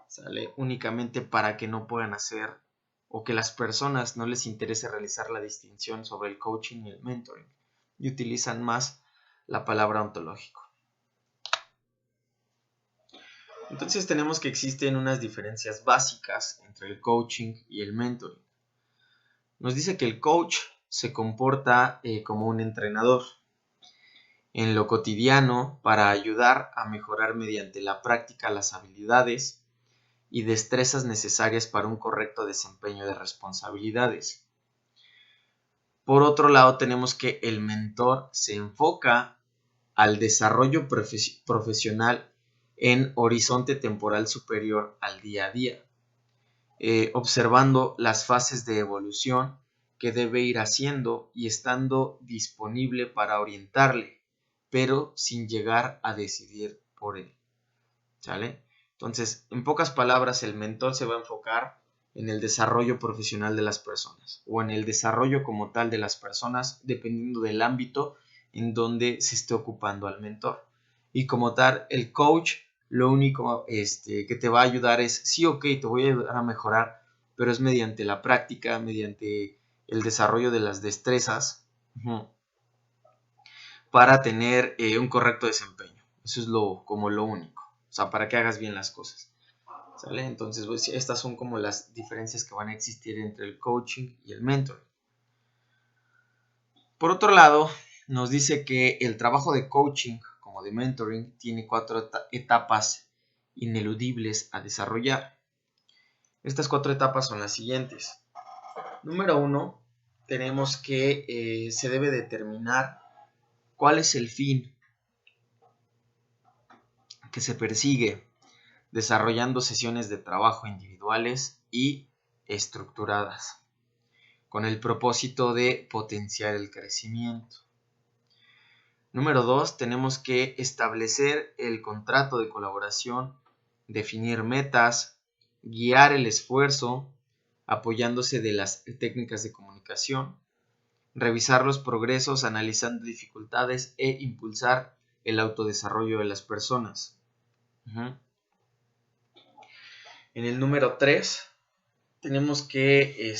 ¿sale? Únicamente para que no puedan hacer o que las personas no les interese realizar la distinción sobre el coaching y el mentoring y utilizan más la palabra ontológico. Entonces tenemos que existen unas diferencias básicas entre el coaching y el mentoring. Nos dice que el coach se comporta como un entrenador en lo cotidiano para ayudar a mejorar mediante la práctica las habilidades y destrezas necesarias para un correcto desempeño de responsabilidades. Por otro lado, tenemos que el mentor se enfoca al desarrollo profesional en horizonte temporal superior al día a día, observando las fases de evolución que debe ir haciendo y estando disponible para orientarle, pero sin llegar a decidir por él, ¿sale? Entonces, en pocas palabras, el mentor se va a enfocar en el desarrollo profesional de las personas o en el desarrollo como tal de las personas, dependiendo del ámbito en donde se esté ocupando al mentor. Y como tal, el coach lo único que te va a ayudar es, sí, ok, te voy a ayudar a mejorar, pero es mediante la práctica, mediante el desarrollo de las destrezas para tener un correcto desempeño. Eso es como lo único. O sea, para que hagas bien las cosas, ¿sale? Entonces, pues, estas son como las diferencias que van a existir entre el coaching y el mentoring. Por otro lado, nos dice que el trabajo de coaching como de mentoring tiene 4 etapas ineludibles a desarrollar. Estas 4 etapas son las siguientes. Número 1, tenemos que se debe determinar cuál es el fin que se persigue desarrollando sesiones de trabajo individuales y estructuradas, con el propósito de potenciar el crecimiento. Número 2, tenemos que establecer el contrato de colaboración, definir metas, guiar el esfuerzo, apoyándose de las técnicas de comunicación, revisar los progresos analizando dificultades e impulsar el autodesarrollo de las personas. En el número 3 tenemos que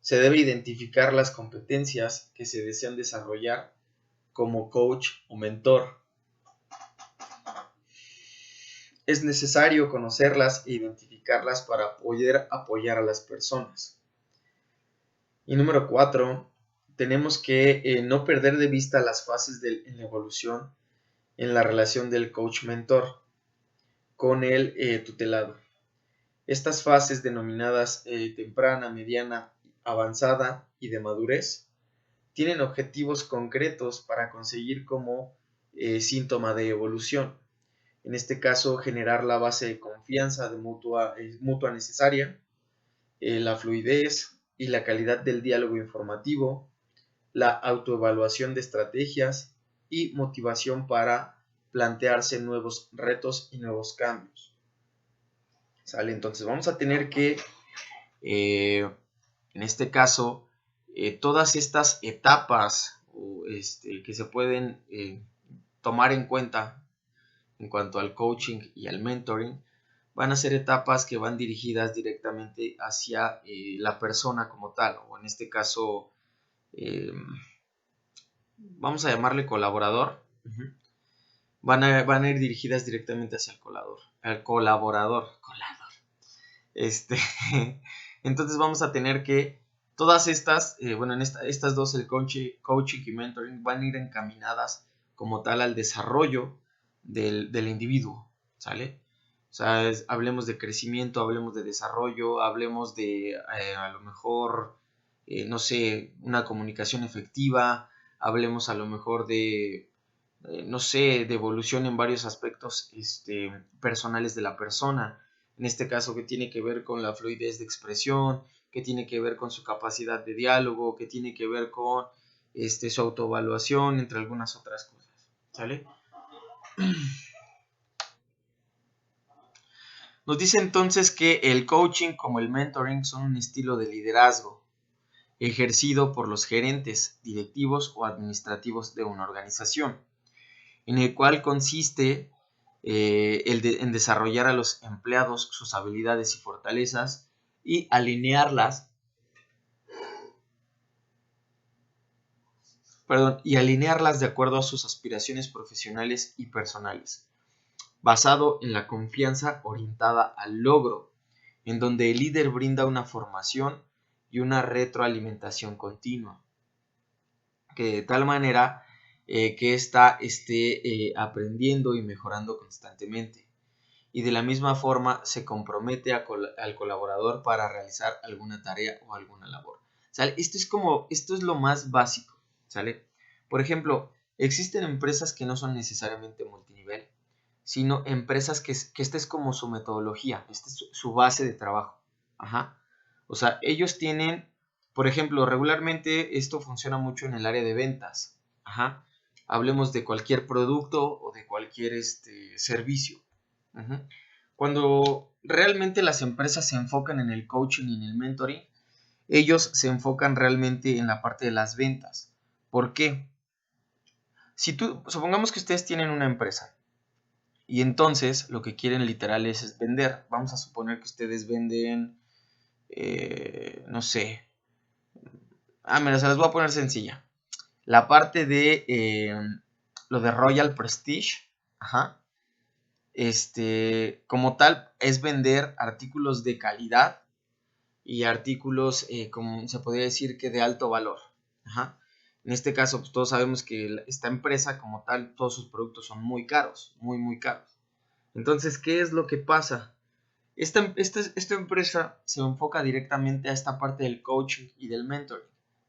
se debe identificar las competencias que se desean desarrollar como coach o mentor. Es necesario conocerlas e identificarlas para poder apoyar a las personas. Y número 4, tenemos que no perder de vista las fases en la evolución en la relación del coach-mentor con el tutelado. Estas fases denominadas temprana, mediana, avanzada y de madurez tienen objetivos concretos para conseguir como síntoma de evolución. En este caso, generar la base de confianza de mutua necesaria, la fluidez y la calidad del diálogo informativo, la autoevaluación de estrategias y motivación para plantearse nuevos retos y nuevos cambios. ¿Sale? Entonces vamos a tener que, en este caso, todas estas etapas que se pueden tomar en cuenta en cuanto al coaching y al mentoring, van a ser etapas que van dirigidas directamente hacia la persona como tal, o en este caso, vamos a llamarle colaborador. Van a ir dirigidas directamente hacia el colaborador. Entonces vamos a tener que todas estas, estas dos, el coaching y mentoring, van a ir encaminadas como tal al desarrollo del individuo, ¿sale? O sea, hablemos de crecimiento, hablemos de desarrollo, hablemos de a lo mejor, no sé, una comunicación efectiva, hablemos a lo mejor de, no sé, de evolución en varios aspectos personales de la persona. En este caso, que tiene que ver con la fluidez de expresión, que tiene que ver con su capacidad de diálogo, que tiene que ver con su autoevaluación, entre algunas otras cosas, ¿sale? Nos dice entonces que el coaching como el mentoring son un estilo de liderazgo ejercido por los gerentes, directivos o administrativos de una organización, en el cual consiste en desarrollar a los empleados sus habilidades y fortalezas y alinearlas, de acuerdo a sus aspiraciones profesionales y personales, basado en la confianza orientada al logro, en donde el líder brinda una formación y una retroalimentación continua, que de tal manera que ésta esté aprendiendo y mejorando constantemente. Y de la misma forma se compromete al colaborador para realizar alguna tarea o alguna labor. ¿Sale? Esto es lo más básico, ¿sale? Por ejemplo, existen empresas que no son necesariamente multinivel, sino empresas que esta es como su metodología, esta es su base de trabajo. Ajá. O sea, ellos tienen, por ejemplo, regularmente esto funciona mucho en el área de ventas. Ajá. Hablemos de cualquier producto o de cualquier servicio. Ajá. Cuando realmente las empresas se enfocan en el coaching y en el mentoring, ellos se enfocan realmente en la parte de las ventas. ¿Por qué? Supongamos que ustedes tienen una empresa y entonces lo que quieren literal es vender. Vamos a suponer que ustedes venden, no sé. Mira, se las voy a poner sencilla. La parte de lo de Royal Prestige, ajá, como tal, es vender artículos de calidad y artículos, como se podría decir, que de alto valor. Ajá. En este caso, pues todos sabemos que esta empresa como tal, todos sus productos son muy caros, muy, muy caros. Entonces, ¿qué es lo que pasa? Esta empresa se enfoca directamente a esta parte del coaching y del mentoring.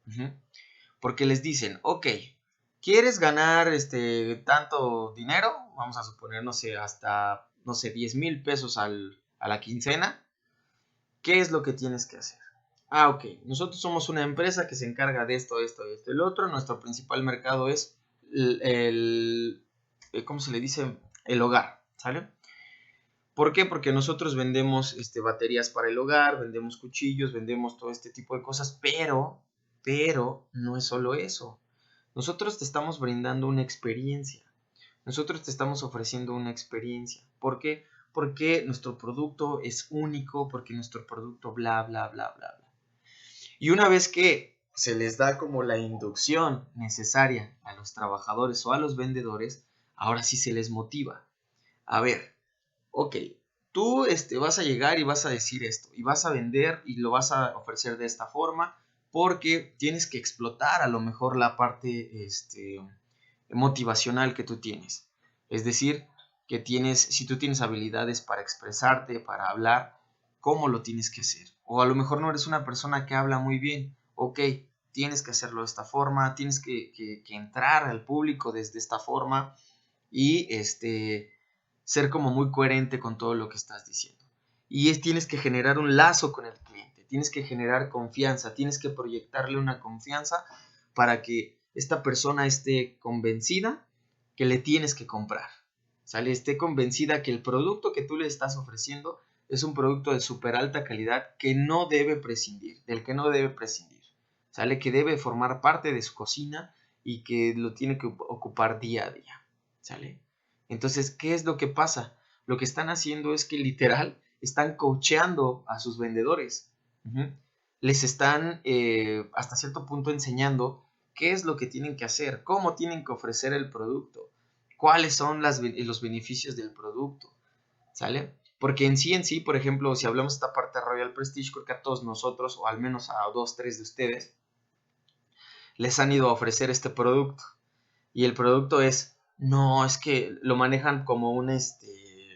Uh-huh. Porque les dicen, ok, ¿quieres ganar tanto dinero? Vamos a suponer, no sé, hasta, no sé, 10,000 pesos a la quincena. ¿Qué es lo que tienes que hacer? Ok, nosotros somos una empresa que se encarga de esto, esto, esto y el otro. Nuestro principal mercado es ¿cómo se le dice? El hogar, ¿sale? ¿Por qué? Porque nosotros vendemos baterías para el hogar, vendemos cuchillos, vendemos todo este tipo de cosas, pero no es solo eso. Nosotros te estamos brindando una experiencia. Nosotros te estamos ofreciendo una experiencia. ¿Por qué? Porque nuestro producto es único, porque nuestro producto bla, bla, bla, bla, bla. Y una vez que se les da como la inducción necesaria a los trabajadores o a los vendedores, ahora sí se les motiva. A ver, ok, tú vas a llegar y vas a decir esto, y vas a vender y lo vas a ofrecer de esta forma, porque tienes que explotar a lo mejor la parte motivacional que tú tienes. Es decir, si tú tienes habilidades para expresarte, para hablar, ¿cómo lo tienes que hacer? O a lo mejor no eres una persona que habla muy bien, ok, tienes que hacerlo de esta forma, tienes que entrar al público desde esta forma y ser como muy coherente con todo lo que estás diciendo. Y tienes que generar un lazo con el cliente, tienes que generar confianza, tienes que proyectarle una confianza para que esta persona esté convencida que le tienes que comprar, ¿sale? Esté convencida que el producto que tú le estás ofreciendo es un producto de súper alta calidad que no debe prescindir, del que no debe prescindir, ¿sale? Que debe formar parte de su cocina y que lo tiene que ocupar día a día, ¿sale? Entonces, ¿qué es lo que pasa? Lo que están haciendo es que literal están coacheando a sus vendedores. Uh-huh. Les están hasta cierto punto enseñando qué es lo que tienen que hacer, cómo tienen que ofrecer el producto, cuáles son los beneficios del producto, ¿sale? Porque en sí, por ejemplo, si hablamos de esta parte de Royal Prestige, creo que a todos nosotros, o al menos a 2, 3 de ustedes, les han ido a ofrecer este producto. Y el producto no, es que lo manejan como una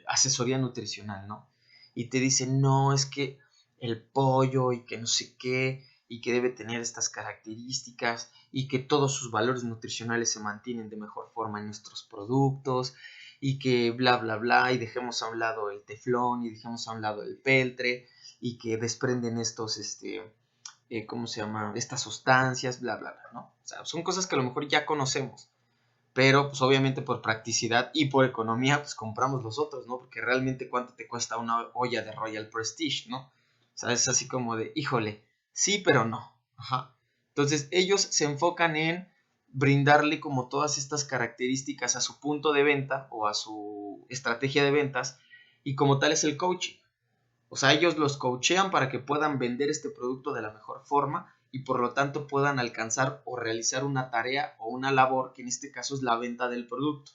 asesoría nutricional, ¿no? Y te dicen, no, es que el pollo y que no sé qué, y que debe tener estas características, y que todos sus valores nutricionales se mantienen de mejor forma en nuestros productos, y que bla, bla, bla, y dejemos a un lado el teflón, y dejemos a un lado el peltre, y que desprenden estos, ¿cómo se llama? Estas sustancias, bla, bla, bla, ¿no? O sea, son cosas que a lo mejor ya conocemos, pero pues obviamente por practicidad y por economía pues compramos los otros, ¿no? Porque realmente cuánto te cuesta una olla de Royal Prestige, ¿no? O sea, es así como de, híjole, sí, pero no. Ajá. Entonces ellos se enfocan en brindarle como todas estas características a su punto de venta o a su estrategia de ventas, y como tal es el coaching. O sea, ellos los coachean para que puedan vender este producto de la mejor forma y por lo tanto puedan alcanzar o realizar una tarea o una labor que en este caso es la venta del producto.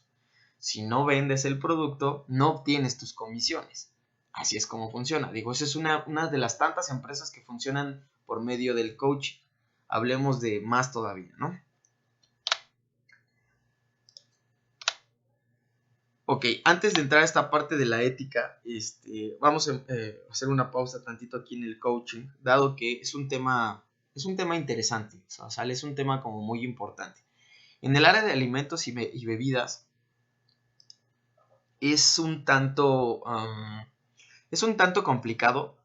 Si no vendes el producto, no obtienes tus comisiones. Así es como funciona. Digo, esa es una de las tantas empresas que funcionan por medio del coaching. Hablemos de más todavía, ¿no? Ok, antes de entrar a esta parte de la ética, vamos a hacer una pausa tantito aquí en el coaching, dado que es un tema interesante, o sea, es un tema como muy importante. En el área de alimentos y bebidas es un tanto complicado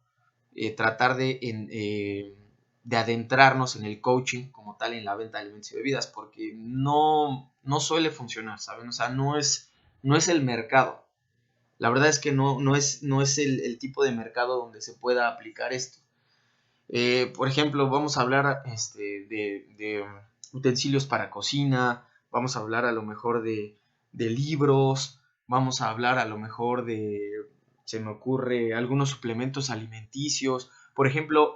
tratar de adentrarnos en el coaching como tal en la venta de alimentos y bebidas, porque no suele funcionar, ¿saben? O sea, no es el mercado. La verdad es que no es el tipo de mercado donde se pueda aplicar esto. Por ejemplo, vamos a hablar de utensilios para cocina, vamos a hablar a lo mejor de libros, vamos a hablar a lo mejor se me ocurre, algunos suplementos alimenticios. Por ejemplo,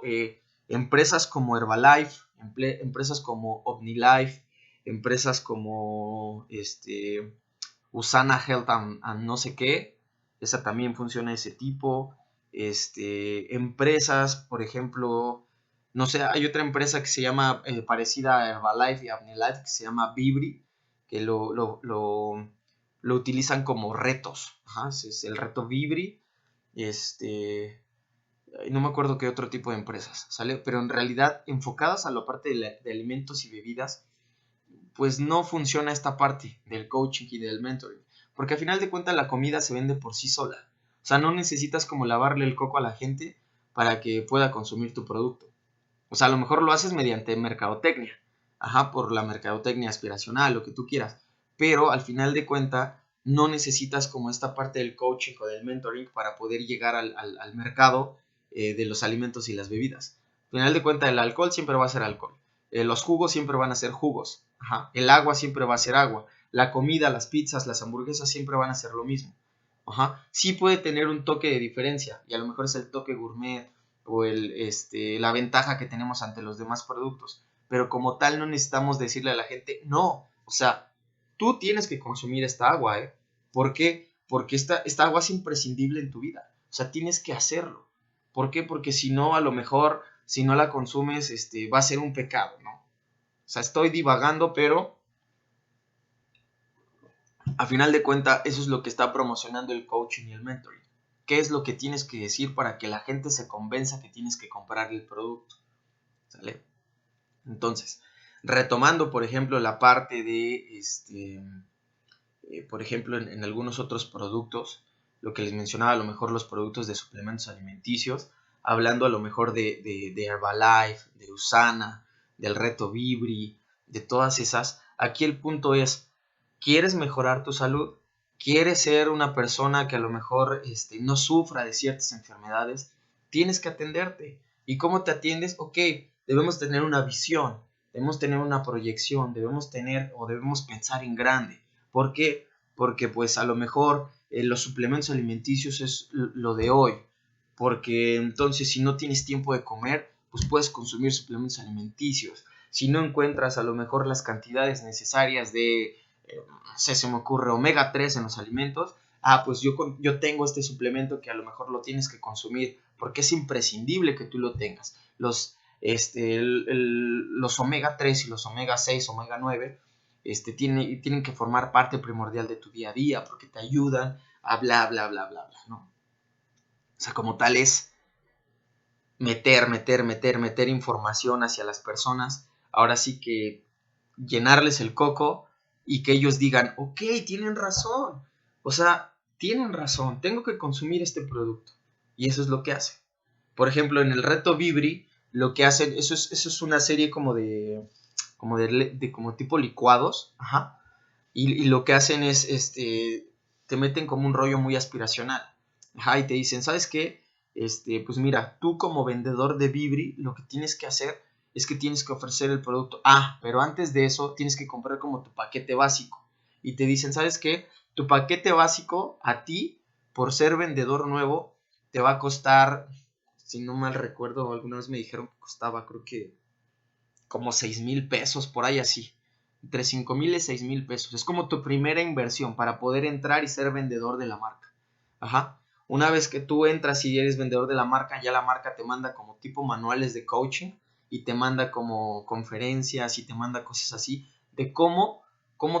empresas como Herbalife, empresas como OmniLife, empresas como Usana Health and no sé qué, esa también funciona de ese tipo. Empresas, por ejemplo, no sé, hay otra empresa que se llama, parecida a Herbalife y OmniLife, que se llama Vibri, que lo utilizan como retos. Ajá, es el reto Vibri. No me acuerdo qué otro tipo de empresas, ¿sale? Pero en realidad, enfocadas a la parte de alimentos y bebidas, pues no funciona esta parte del coaching y del mentoring, porque al final de cuentas la comida se vende por sí sola. O sea, no necesitas como lavarle el coco a la gente para que pueda consumir tu producto. O sea, a lo mejor lo haces mediante mercadotecnia, ajá, por la mercadotecnia aspiracional, lo que tú quieras, pero al final de cuentas no necesitas como esta parte del coaching o del mentoring para poder llegar al mercado de los alimentos y las bebidas. Al final de cuentas el alcohol siempre va a ser alcohol, los jugos siempre van a ser jugos, ajá, el agua siempre va a ser agua, la comida, las pizzas, las hamburguesas siempre van a ser lo mismo. Ajá. Sí puede tener un toque de diferencia y a lo mejor es el toque gourmet o la ventaja que tenemos ante los demás productos, pero como tal no necesitamos decirle a la gente, no, o sea, tú tienes que consumir esta agua, ¿eh? ¿Por qué? Porque esta agua es imprescindible en tu vida, o sea, tienes que hacerlo. ¿Por qué? Porque si no, a lo mejor, si no la consumes, va a ser un pecado, ¿no? O sea, estoy divagando, pero a final de cuentas eso es lo que está promocionando el coaching y el mentoring. ¿Qué es lo que tienes que decir para que la gente se convenza que tienes que comprar el producto? ¿Sale? Entonces, retomando, por ejemplo, la parte de, por ejemplo, en algunos otros productos, lo que les mencionaba, a lo mejor los productos de suplementos alimenticios, hablando a lo mejor de Herbalife, de Usana, del Reto Vibri, de todas esas, aquí el punto es, ¿quieres mejorar tu salud? ¿Quieres ser una persona que a lo mejor no sufra de ciertas enfermedades? Tienes que atenderte. ¿Y cómo te atiendes? Ok, debemos tener una visión, debemos tener una proyección, debemos pensar en grande. ¿Por qué? Porque pues a lo mejor los suplementos alimenticios es lo de hoy. Porque entonces si no tienes tiempo de comer, pues puedes consumir suplementos alimenticios. Si no encuentras a lo mejor las cantidades necesarias de, no sé, se me ocurre omega 3 en los alimentos, pues yo tengo este suplemento que a lo mejor lo tienes que consumir porque es imprescindible que tú lo tengas. Los omega 3 y los omega 6, omega 9 tienen que formar parte primordial de tu día a día porque te ayudan a bla, bla, bla, bla, bla, ¿no? O sea, como tal es meter información hacia las personas. Ahora sí que llenarles el coco y que ellos digan, ok, tienen razón. O sea, tienen razón, tengo que consumir este producto. Y eso es lo que hacen. Por ejemplo, en el reto Vibri, lo que hacen, eso es una serie como tipo licuados, ajá. Y lo que hacen es, te meten como un rollo muy aspiracional. Ajá, y te dicen, ¿sabes qué? Pues mira, tú como vendedor de Vibri, lo que tienes que hacer es que tienes que ofrecer el producto. Ah, pero antes de eso tienes que comprar como tu paquete básico. Y te dicen, ¿sabes qué? Tu paquete básico a ti, por ser vendedor nuevo, te va a costar, si no mal recuerdo, alguna vez me dijeron que costaba, creo que como 6,000 pesos, por ahí así. Entre 5,000 y 6,000 pesos. Es como tu primera inversión para poder entrar y ser vendedor de la marca. Ajá. Una vez que tú entras y eres vendedor de la marca, ya la marca te manda como tipo manuales de coaching y te manda como conferencias y te manda cosas así de cómo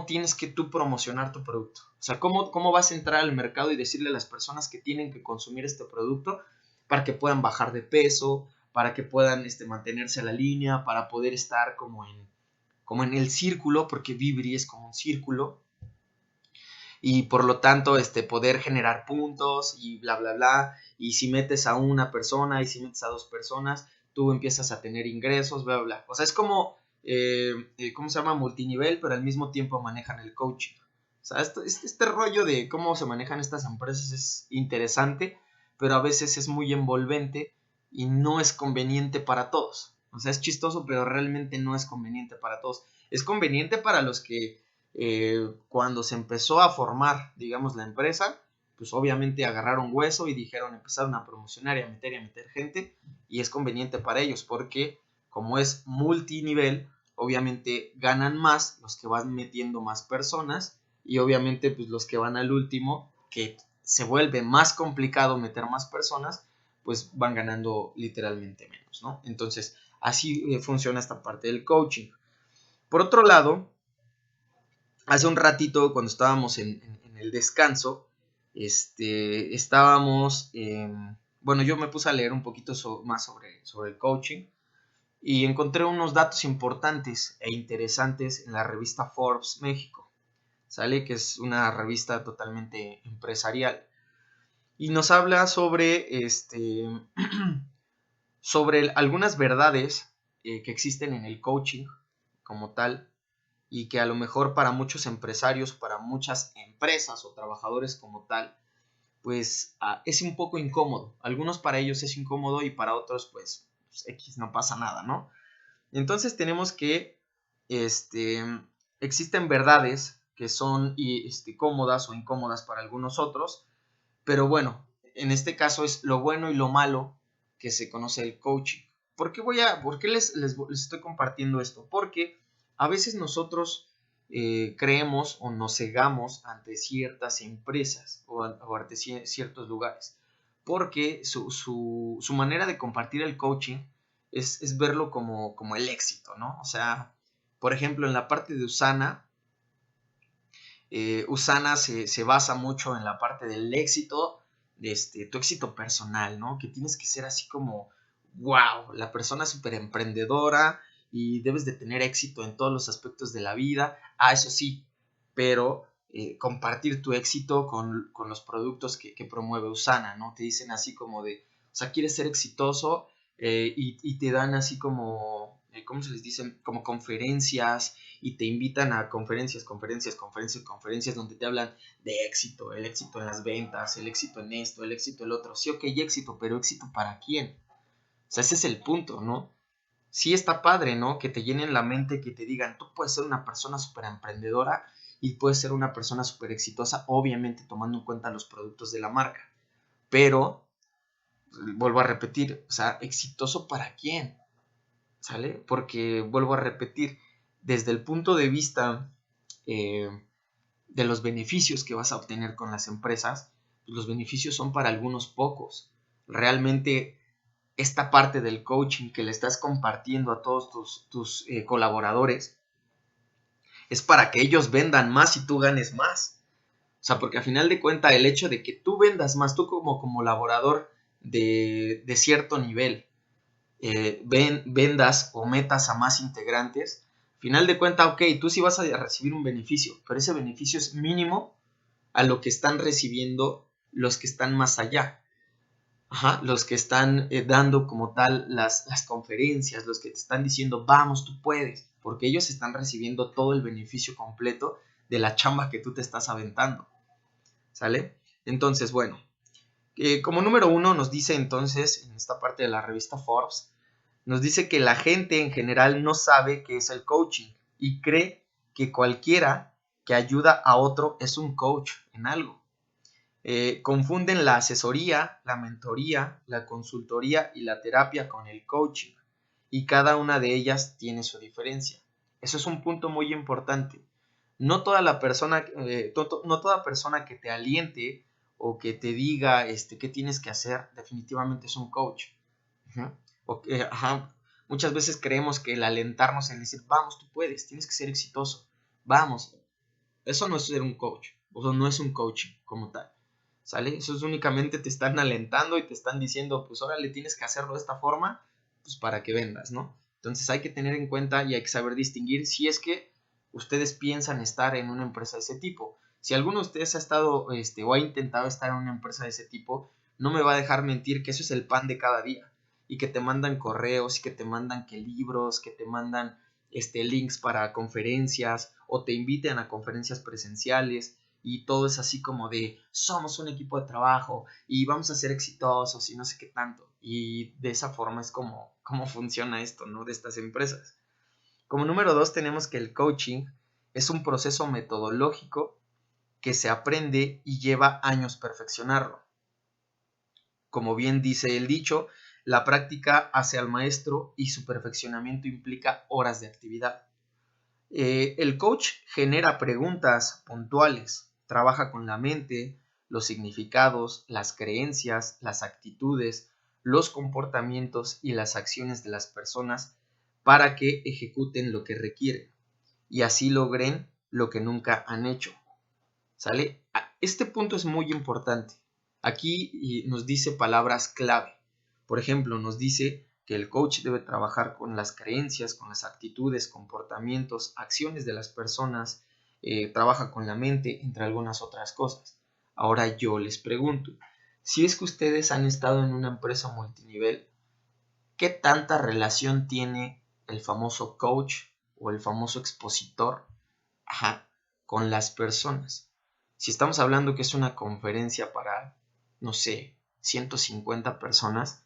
tienes que tú promocionar tu producto. O sea, cómo vas a entrar al mercado y decirle a las personas que tienen que consumir este producto para que puedan bajar de peso, para que puedan mantenerse a la línea, para poder estar como en el círculo, porque Vibri es como un círculo, y por lo tanto poder generar puntos y bla, bla, bla. Y si metes a una persona y si metes a dos personas, tú empiezas a tener ingresos, bla, bla, bla. O sea, es como, ¿cómo se llama? Multinivel, pero al mismo tiempo manejan el coaching. O sea, este rollo de cómo se manejan estas empresas es interesante, pero a veces es muy envolvente y no es conveniente para todos. O sea, es chistoso, pero realmente no es conveniente para todos. Es conveniente para los que cuando se empezó a formar, digamos, la empresa, pues obviamente agarraron hueso y dijeron, empezaron a promocionar y a meter gente, y es conveniente para ellos porque como es multinivel, obviamente ganan más los que van metiendo más personas y obviamente pues los que van al último, que se vuelve más complicado meter más personas, pues van ganando literalmente menos, ¿no? Entonces, así funciona esta parte del coaching. Por otro lado, hace un ratito, cuando estábamos en el descanso, estábamos, bueno, yo me puse a leer un poquito más sobre el coaching y encontré unos datos importantes e interesantes en la revista Forbes México, ¿sale? Que es una revista totalmente empresarial. Y nos habla sobre algunas verdades que existen en el coaching como tal, y que a lo mejor para muchos empresarios, para muchas empresas o trabajadores como tal, pues es un poco incómodo. Algunos para ellos es incómodo y para otros pues X, no pasa nada, ¿no? Entonces tenemos que existen verdades que son cómodas o incómodas para algunos otros, pero bueno, en este caso es lo bueno y lo malo que se conoce el coaching. ¿Por qué les estoy compartiendo esto? Porque a veces nosotros creemos o nos cegamos ante ciertas empresas o ante ciertos lugares, porque su manera de compartir el coaching es verlo como el éxito, ¿no? O sea, por ejemplo, en la parte de Usana se basa mucho en la parte del éxito, de tu éxito personal, ¿no? Que tienes que ser así como, wow, la persona súper emprendedora y debes de tener éxito en todos los aspectos de la vida. Ah, eso sí, pero compartir tu éxito con los productos que promueve Usana, ¿no? Te dicen así como de, o sea, quieres ser exitoso y te dan así como, ¿cómo se les dicen? Como conferencias y te invitan a conferencias donde te hablan de éxito, el éxito en las ventas, el éxito en esto, el éxito en el otro. Sí, ok, éxito, pero éxito ¿para quién? O sea, ese es el punto, ¿no? Sí está padre, ¿no? Que te llenen la mente, que te digan, tú puedes ser una persona súper emprendedora y puedes ser una persona súper exitosa, obviamente tomando en cuenta los productos de la marca. Pero, vuelvo a repetir, o sea, ¿exitoso para quién? ¿Sale? Porque, vuelvo a repetir, desde el punto de vista de los beneficios que vas a obtener con las empresas, pues los beneficios son para algunos pocos. Realmente esta parte del coaching que le estás compartiendo a todos tus colaboradores es para que ellos vendan más y tú ganes más. O sea, porque a final de cuentas el hecho de que tú vendas más, tú como colaborador de cierto nivel, vendas o metas a más integrantes, final de cuentas, ok, tú sí vas a recibir un beneficio, pero ese beneficio es mínimo a lo que están recibiendo los que están más allá. Ajá, los que están dando como tal las conferencias, los que te están diciendo, vamos, tú puedes, porque ellos están recibiendo todo el beneficio completo de la chamba que tú te estás aventando, ¿sale? Entonces, bueno, como número 1 nos dice entonces en esta parte de la revista Forbes, Nos dice que la gente en general no sabe qué es el coaching y cree que cualquiera que ayuda a otro es un coach en algo. Confunden la asesoría, la mentoría, la consultoría y la terapia con el coaching, y cada una de ellas tiene su diferencia. Eso es un punto muy importante. No toda persona que te aliente o que te diga qué tienes que hacer definitivamente es un coach. Muchas veces creemos que el alentarnos en decir, vamos, tú puedes, tienes que ser exitoso, vamos, eso no es ser un coach, o no es un coaching como tal, ¿sale? Eso es únicamente te están alentando y te están diciendo, pues órale, tienes que hacerlo de esta forma, pues para que vendas, ¿no? Entonces hay que tener en cuenta y hay que saber distinguir si es que ustedes piensan estar en una empresa de ese tipo. Si alguno de ustedes ha estado o ha intentado estar en una empresa de ese tipo, no me va a dejar mentir que eso es el pan de cada día, y que te mandan correos y que te mandan libros, que te mandan links para conferencias o te invitan a conferencias presenciales, y todo es así como de somos un equipo de trabajo y vamos a ser exitosos y no sé qué tanto, y de esa forma es como funciona esto, ¿no? De estas empresas. Como número 2 tenemos que el coaching es un proceso metodológico que se aprende y lleva años perfeccionarlo. Como bien dice el dicho, la práctica hace al maestro y su perfeccionamiento implica horas de actividad. El coach genera preguntas puntuales, trabaja con la mente, los significados, las creencias, las actitudes, los comportamientos y las acciones de las personas para que ejecuten lo que requieren y así logren lo que nunca han hecho. ¿Sale? Este punto es muy importante. Aquí nos dice palabras clave. Por ejemplo, nos dice que el coach debe trabajar con las creencias, con las actitudes, comportamientos, acciones de las personas, trabaja con la mente, entre algunas otras cosas. Ahora yo les pregunto, si es que ustedes han estado en una empresa multinivel, ¿qué tanta relación tiene el famoso coach o el famoso expositor con las personas? Si estamos hablando que es una conferencia para, no sé, 150 personas,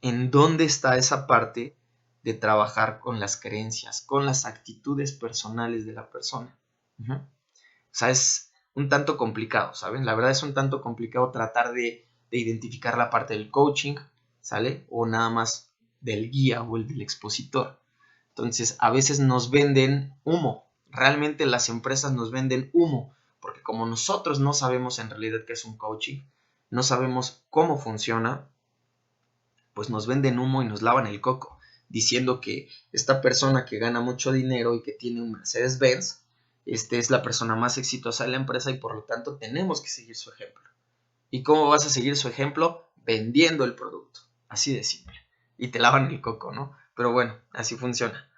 ¿en dónde está esa parte de trabajar con las creencias, con las actitudes personales de la persona? O sea, es un tanto complicado, ¿saben? La verdad es un tanto complicado tratar de identificar la parte del coaching, ¿sale? O nada más del guía o el del expositor. Entonces, a veces nos venden humo. Realmente las empresas nos venden humo, porque como nosotros no sabemos en realidad qué es un coaching, no sabemos cómo funciona, pues nos venden humo y nos lavan el coco, diciendo que esta persona que gana mucho dinero y que tiene un Mercedes-Benz, es la persona más exitosa de la empresa y por lo tanto tenemos que seguir su ejemplo. ¿Y cómo vas a seguir su ejemplo? Vendiendo el producto, así de simple. Y te lavan el coco, ¿no? Pero bueno, así funciona.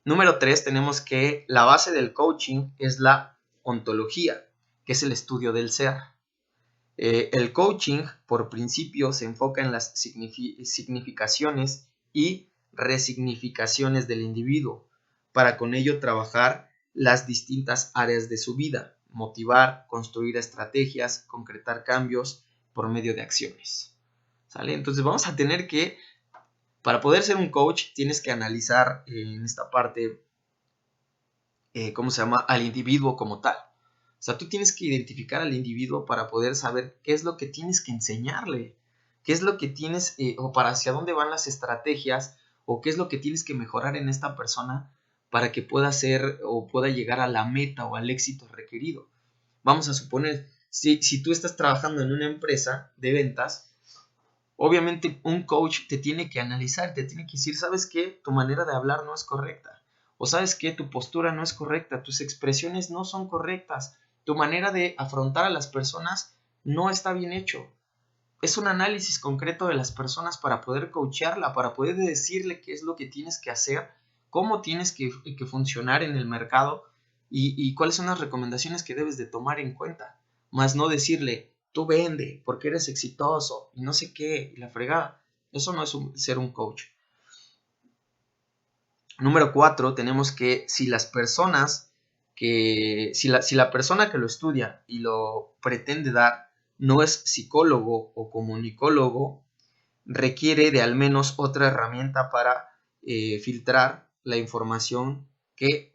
Número 3, tenemos que la base del coaching es la ontología, que es el estudio del ser. El coaching, por principio, se enfoca en las significaciones y resignificaciones del individuo, para con ello trabajar las distintas áreas de su vida, motivar, construir estrategias, concretar cambios por medio de acciones. ¿Sale? Entonces vamos a tener que, para poder ser un coach, tienes que analizar en esta parte, al individuo como tal. O sea, tú tienes que identificar al individuo para poder saber qué es lo que tienes que enseñarle, qué es lo que tienes, o para hacia dónde van las estrategias, o qué es lo que tienes que mejorar en esta persona para que pueda ser o pueda llegar a la meta o al éxito requerido. Vamos a suponer, si tú estás trabajando en una empresa de ventas, obviamente un coach te tiene que analizar, te tiene que decir, ¿sabes qué? Tu manera de hablar no es correcta. O sabes qué, tu postura no es correcta, tus expresiones no son correctas, tu manera de afrontar a las personas no está bien hecho. Es un análisis concreto de las personas para poder coacharla, para poder decirle qué es lo que tienes que hacer, cómo tienes que funcionar en el mercado y cuáles son las recomendaciones que debes de tomar en cuenta. Más no decirle, tú vende porque eres exitoso y no sé qué, y la fregada. Eso no es ser un coach. Número 4, tenemos que si la persona que lo estudia y lo pretende dar no es psicólogo o comunicólogo, requiere de al menos otra herramienta para filtrar la información que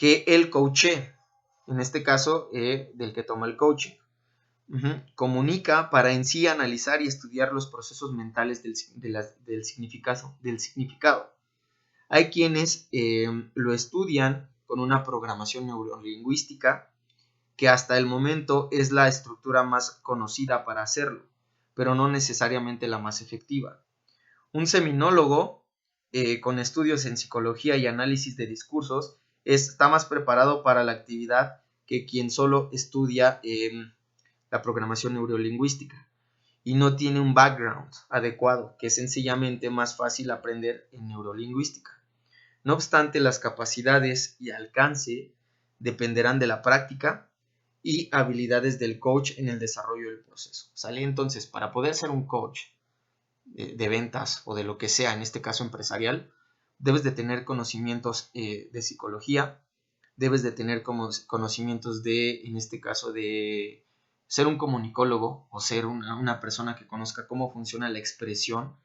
el coachee, en este caso del que toma el coaching. Comunica para en sí analizar y estudiar los procesos mentales del significado. Hay quienes lo estudian con una programación neurolingüística, que hasta el momento es la estructura más conocida para hacerlo, pero no necesariamente la más efectiva. Un seminólogo con estudios en psicología y análisis de discursos está más preparado para la actividad que quien solo estudia la programación neurolingüística y no tiene un background adecuado, que es sencillamente más fácil aprender en neurolingüística. No obstante, las capacidades y alcance dependerán de la práctica y habilidades del coach en el desarrollo del proceso. ¿Sale? Entonces, para poder ser un coach de ventas o de lo que sea, en este caso empresarial, debes de tener conocimientos de psicología, debes de tener conocimientos de, en este caso, de ser un comunicólogo o ser una persona que conozca cómo funciona la expresión,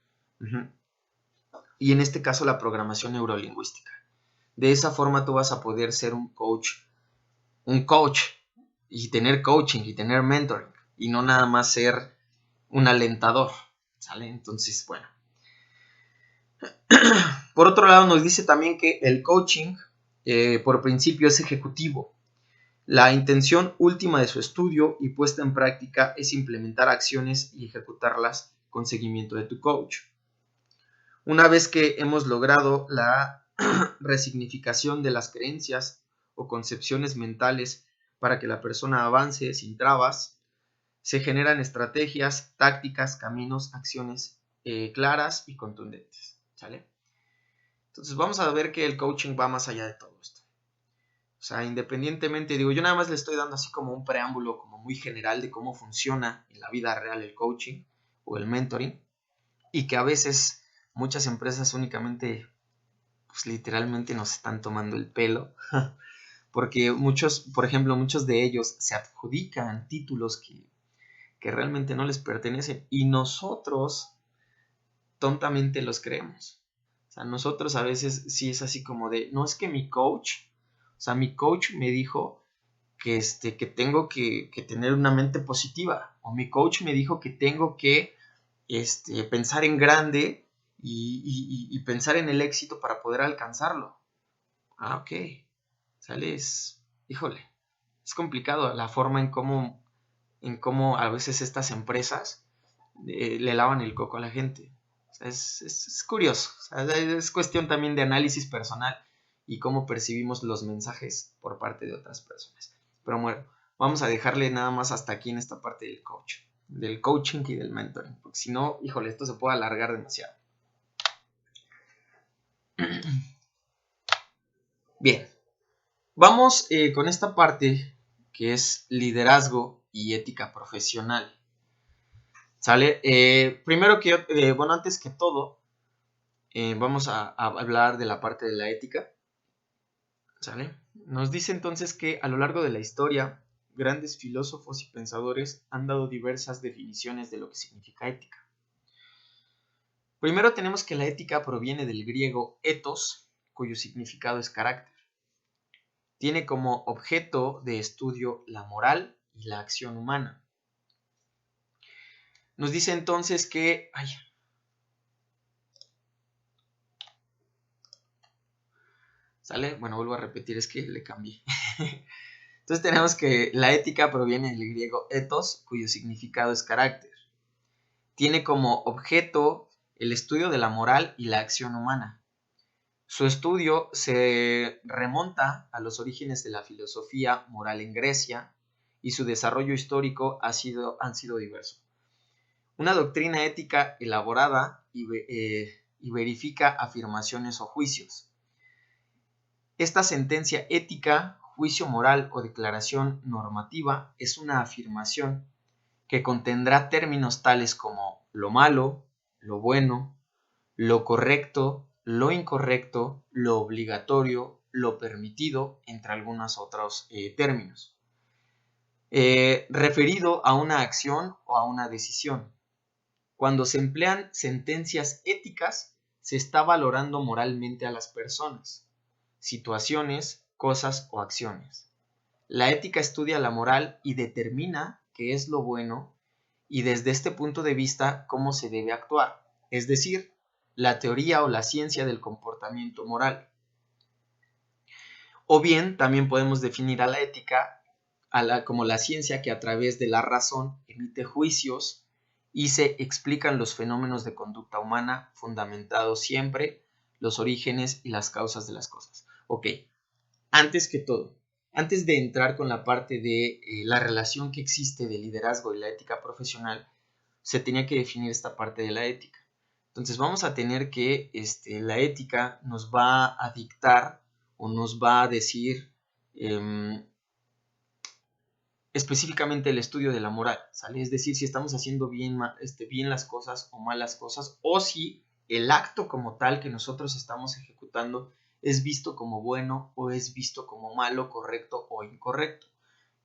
y en este caso la programación neurolingüística. De esa forma tú vas a poder ser un coach y tener coaching y tener mentoring y no nada más ser un alentador, ¿sale? Entonces, bueno. Por otro lado, nos dice también que el coaching por principio es ejecutivo. La intención última de su estudio y puesta en práctica es implementar acciones y ejecutarlas con seguimiento de tu coach. Una vez que hemos logrado la resignificación de las creencias o concepciones mentales para que la persona avance sin trabas, se generan estrategias, tácticas, caminos, acciones claras y contundentes, ¿sale? Entonces vamos a ver que el coaching va más allá de todo esto. O sea, independientemente, digo, yo nada más le estoy dando así como un preámbulo como muy general de cómo funciona en la vida real el coaching o el mentoring, y que a veces muchas empresas únicamente, pues literalmente nos están tomando el pelo, porque muchos, por ejemplo, muchos de ellos se adjudican títulos que realmente no les pertenecen y nosotros tontamente los creemos. O sea, nosotros a veces sí es así como de, no es que mi coach me dijo que tengo que tener una mente positiva, o mi coach me dijo que tengo que pensar en grande y pensar en el éxito para poder alcanzarlo. Ah, ok. ¿Sale? Híjole, es complicado la forma en cómo a veces estas empresas le lavan el coco a la gente. O sea, es curioso. O sea, es cuestión también de análisis personal y cómo percibimos los mensajes por parte de otras personas. Pero bueno, vamos a dejarle nada más hasta aquí en esta parte del coaching y del mentoring, porque si no, híjole, esto se puede alargar demasiado. Bien, vamos con esta parte que es liderazgo y ética profesional. ¿Sale? Primero que, antes que todo, vamos a hablar de la parte de la ética. ¿Sale? Nos dice entonces que a lo largo de la historia, grandes filósofos y pensadores han dado diversas definiciones de lo que significa ética. Primero tenemos que la ética proviene del griego ethos, cuyo significado es carácter. Tiene como objeto de estudio la moral y la acción humana. Nos dice entonces que... ¿Sale? Bueno, vuelvo a repetir, es que le cambié. Entonces tenemos que la ética proviene del griego ethos, cuyo significado es carácter. Tiene como objeto el estudio de la moral y la acción humana. Su estudio se remonta a los orígenes de la filosofía moral en Grecia y su desarrollo histórico han sido diversos. Una doctrina ética elaborada y verifica afirmaciones o juicios. Esta sentencia ética, juicio moral o declaración normativa es una afirmación que contendrá términos tales como lo malo, lo bueno, lo correcto, lo incorrecto, lo obligatorio, lo permitido, entre algunos otros términos. referido a una acción o a una decisión. Cuando se emplean sentencias éticas, se está valorando moralmente a las personas, situaciones, cosas o acciones. La ética estudia la moral y determina qué es lo bueno y desde este punto de vista cómo se debe actuar, es decir, la teoría o la ciencia del comportamiento moral. O bien también podemos definir a la ética como la ciencia que a través de la razón emite juicios y se explican los fenómenos de conducta humana fundamentados siempre los orígenes y las causas de las cosas. Ok, antes que todo, antes de entrar con la parte de la relación que existe de liderazgo y la ética profesional, se tenía que definir esta parte de la ética. Entonces vamos a tener que la ética nos va a dictar o nos va a decir específicamente el estudio de la moral, ¿sale? Es decir, si estamos haciendo bien las cosas o malas cosas, o si el acto como tal que nosotros estamos ejecutando es visto como bueno o es visto como malo, correcto o incorrecto,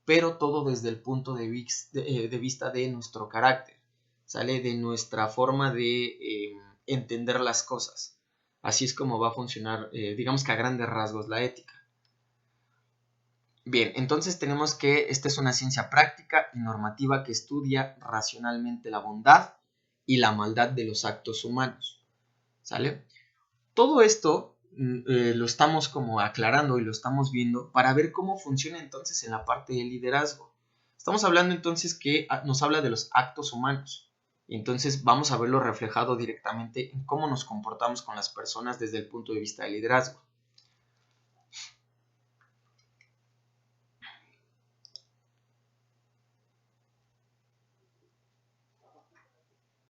pero todo desde el punto de vista de nuestro carácter, ¿sale? De nuestra forma de entender las cosas. Así es como va a funcionar, digamos que a grandes rasgos, la ética. Bien, entonces tenemos que esta es una ciencia práctica y normativa que estudia racionalmente la bondad y la maldad de los actos humanos, ¿sale? Todo esto lo estamos como aclarando y lo estamos viendo para ver cómo funciona entonces en la parte del liderazgo. Estamos hablando entonces que nos habla de los actos humanos. Y entonces vamos a verlo reflejado directamente en cómo nos comportamos con las personas desde el punto de vista del liderazgo.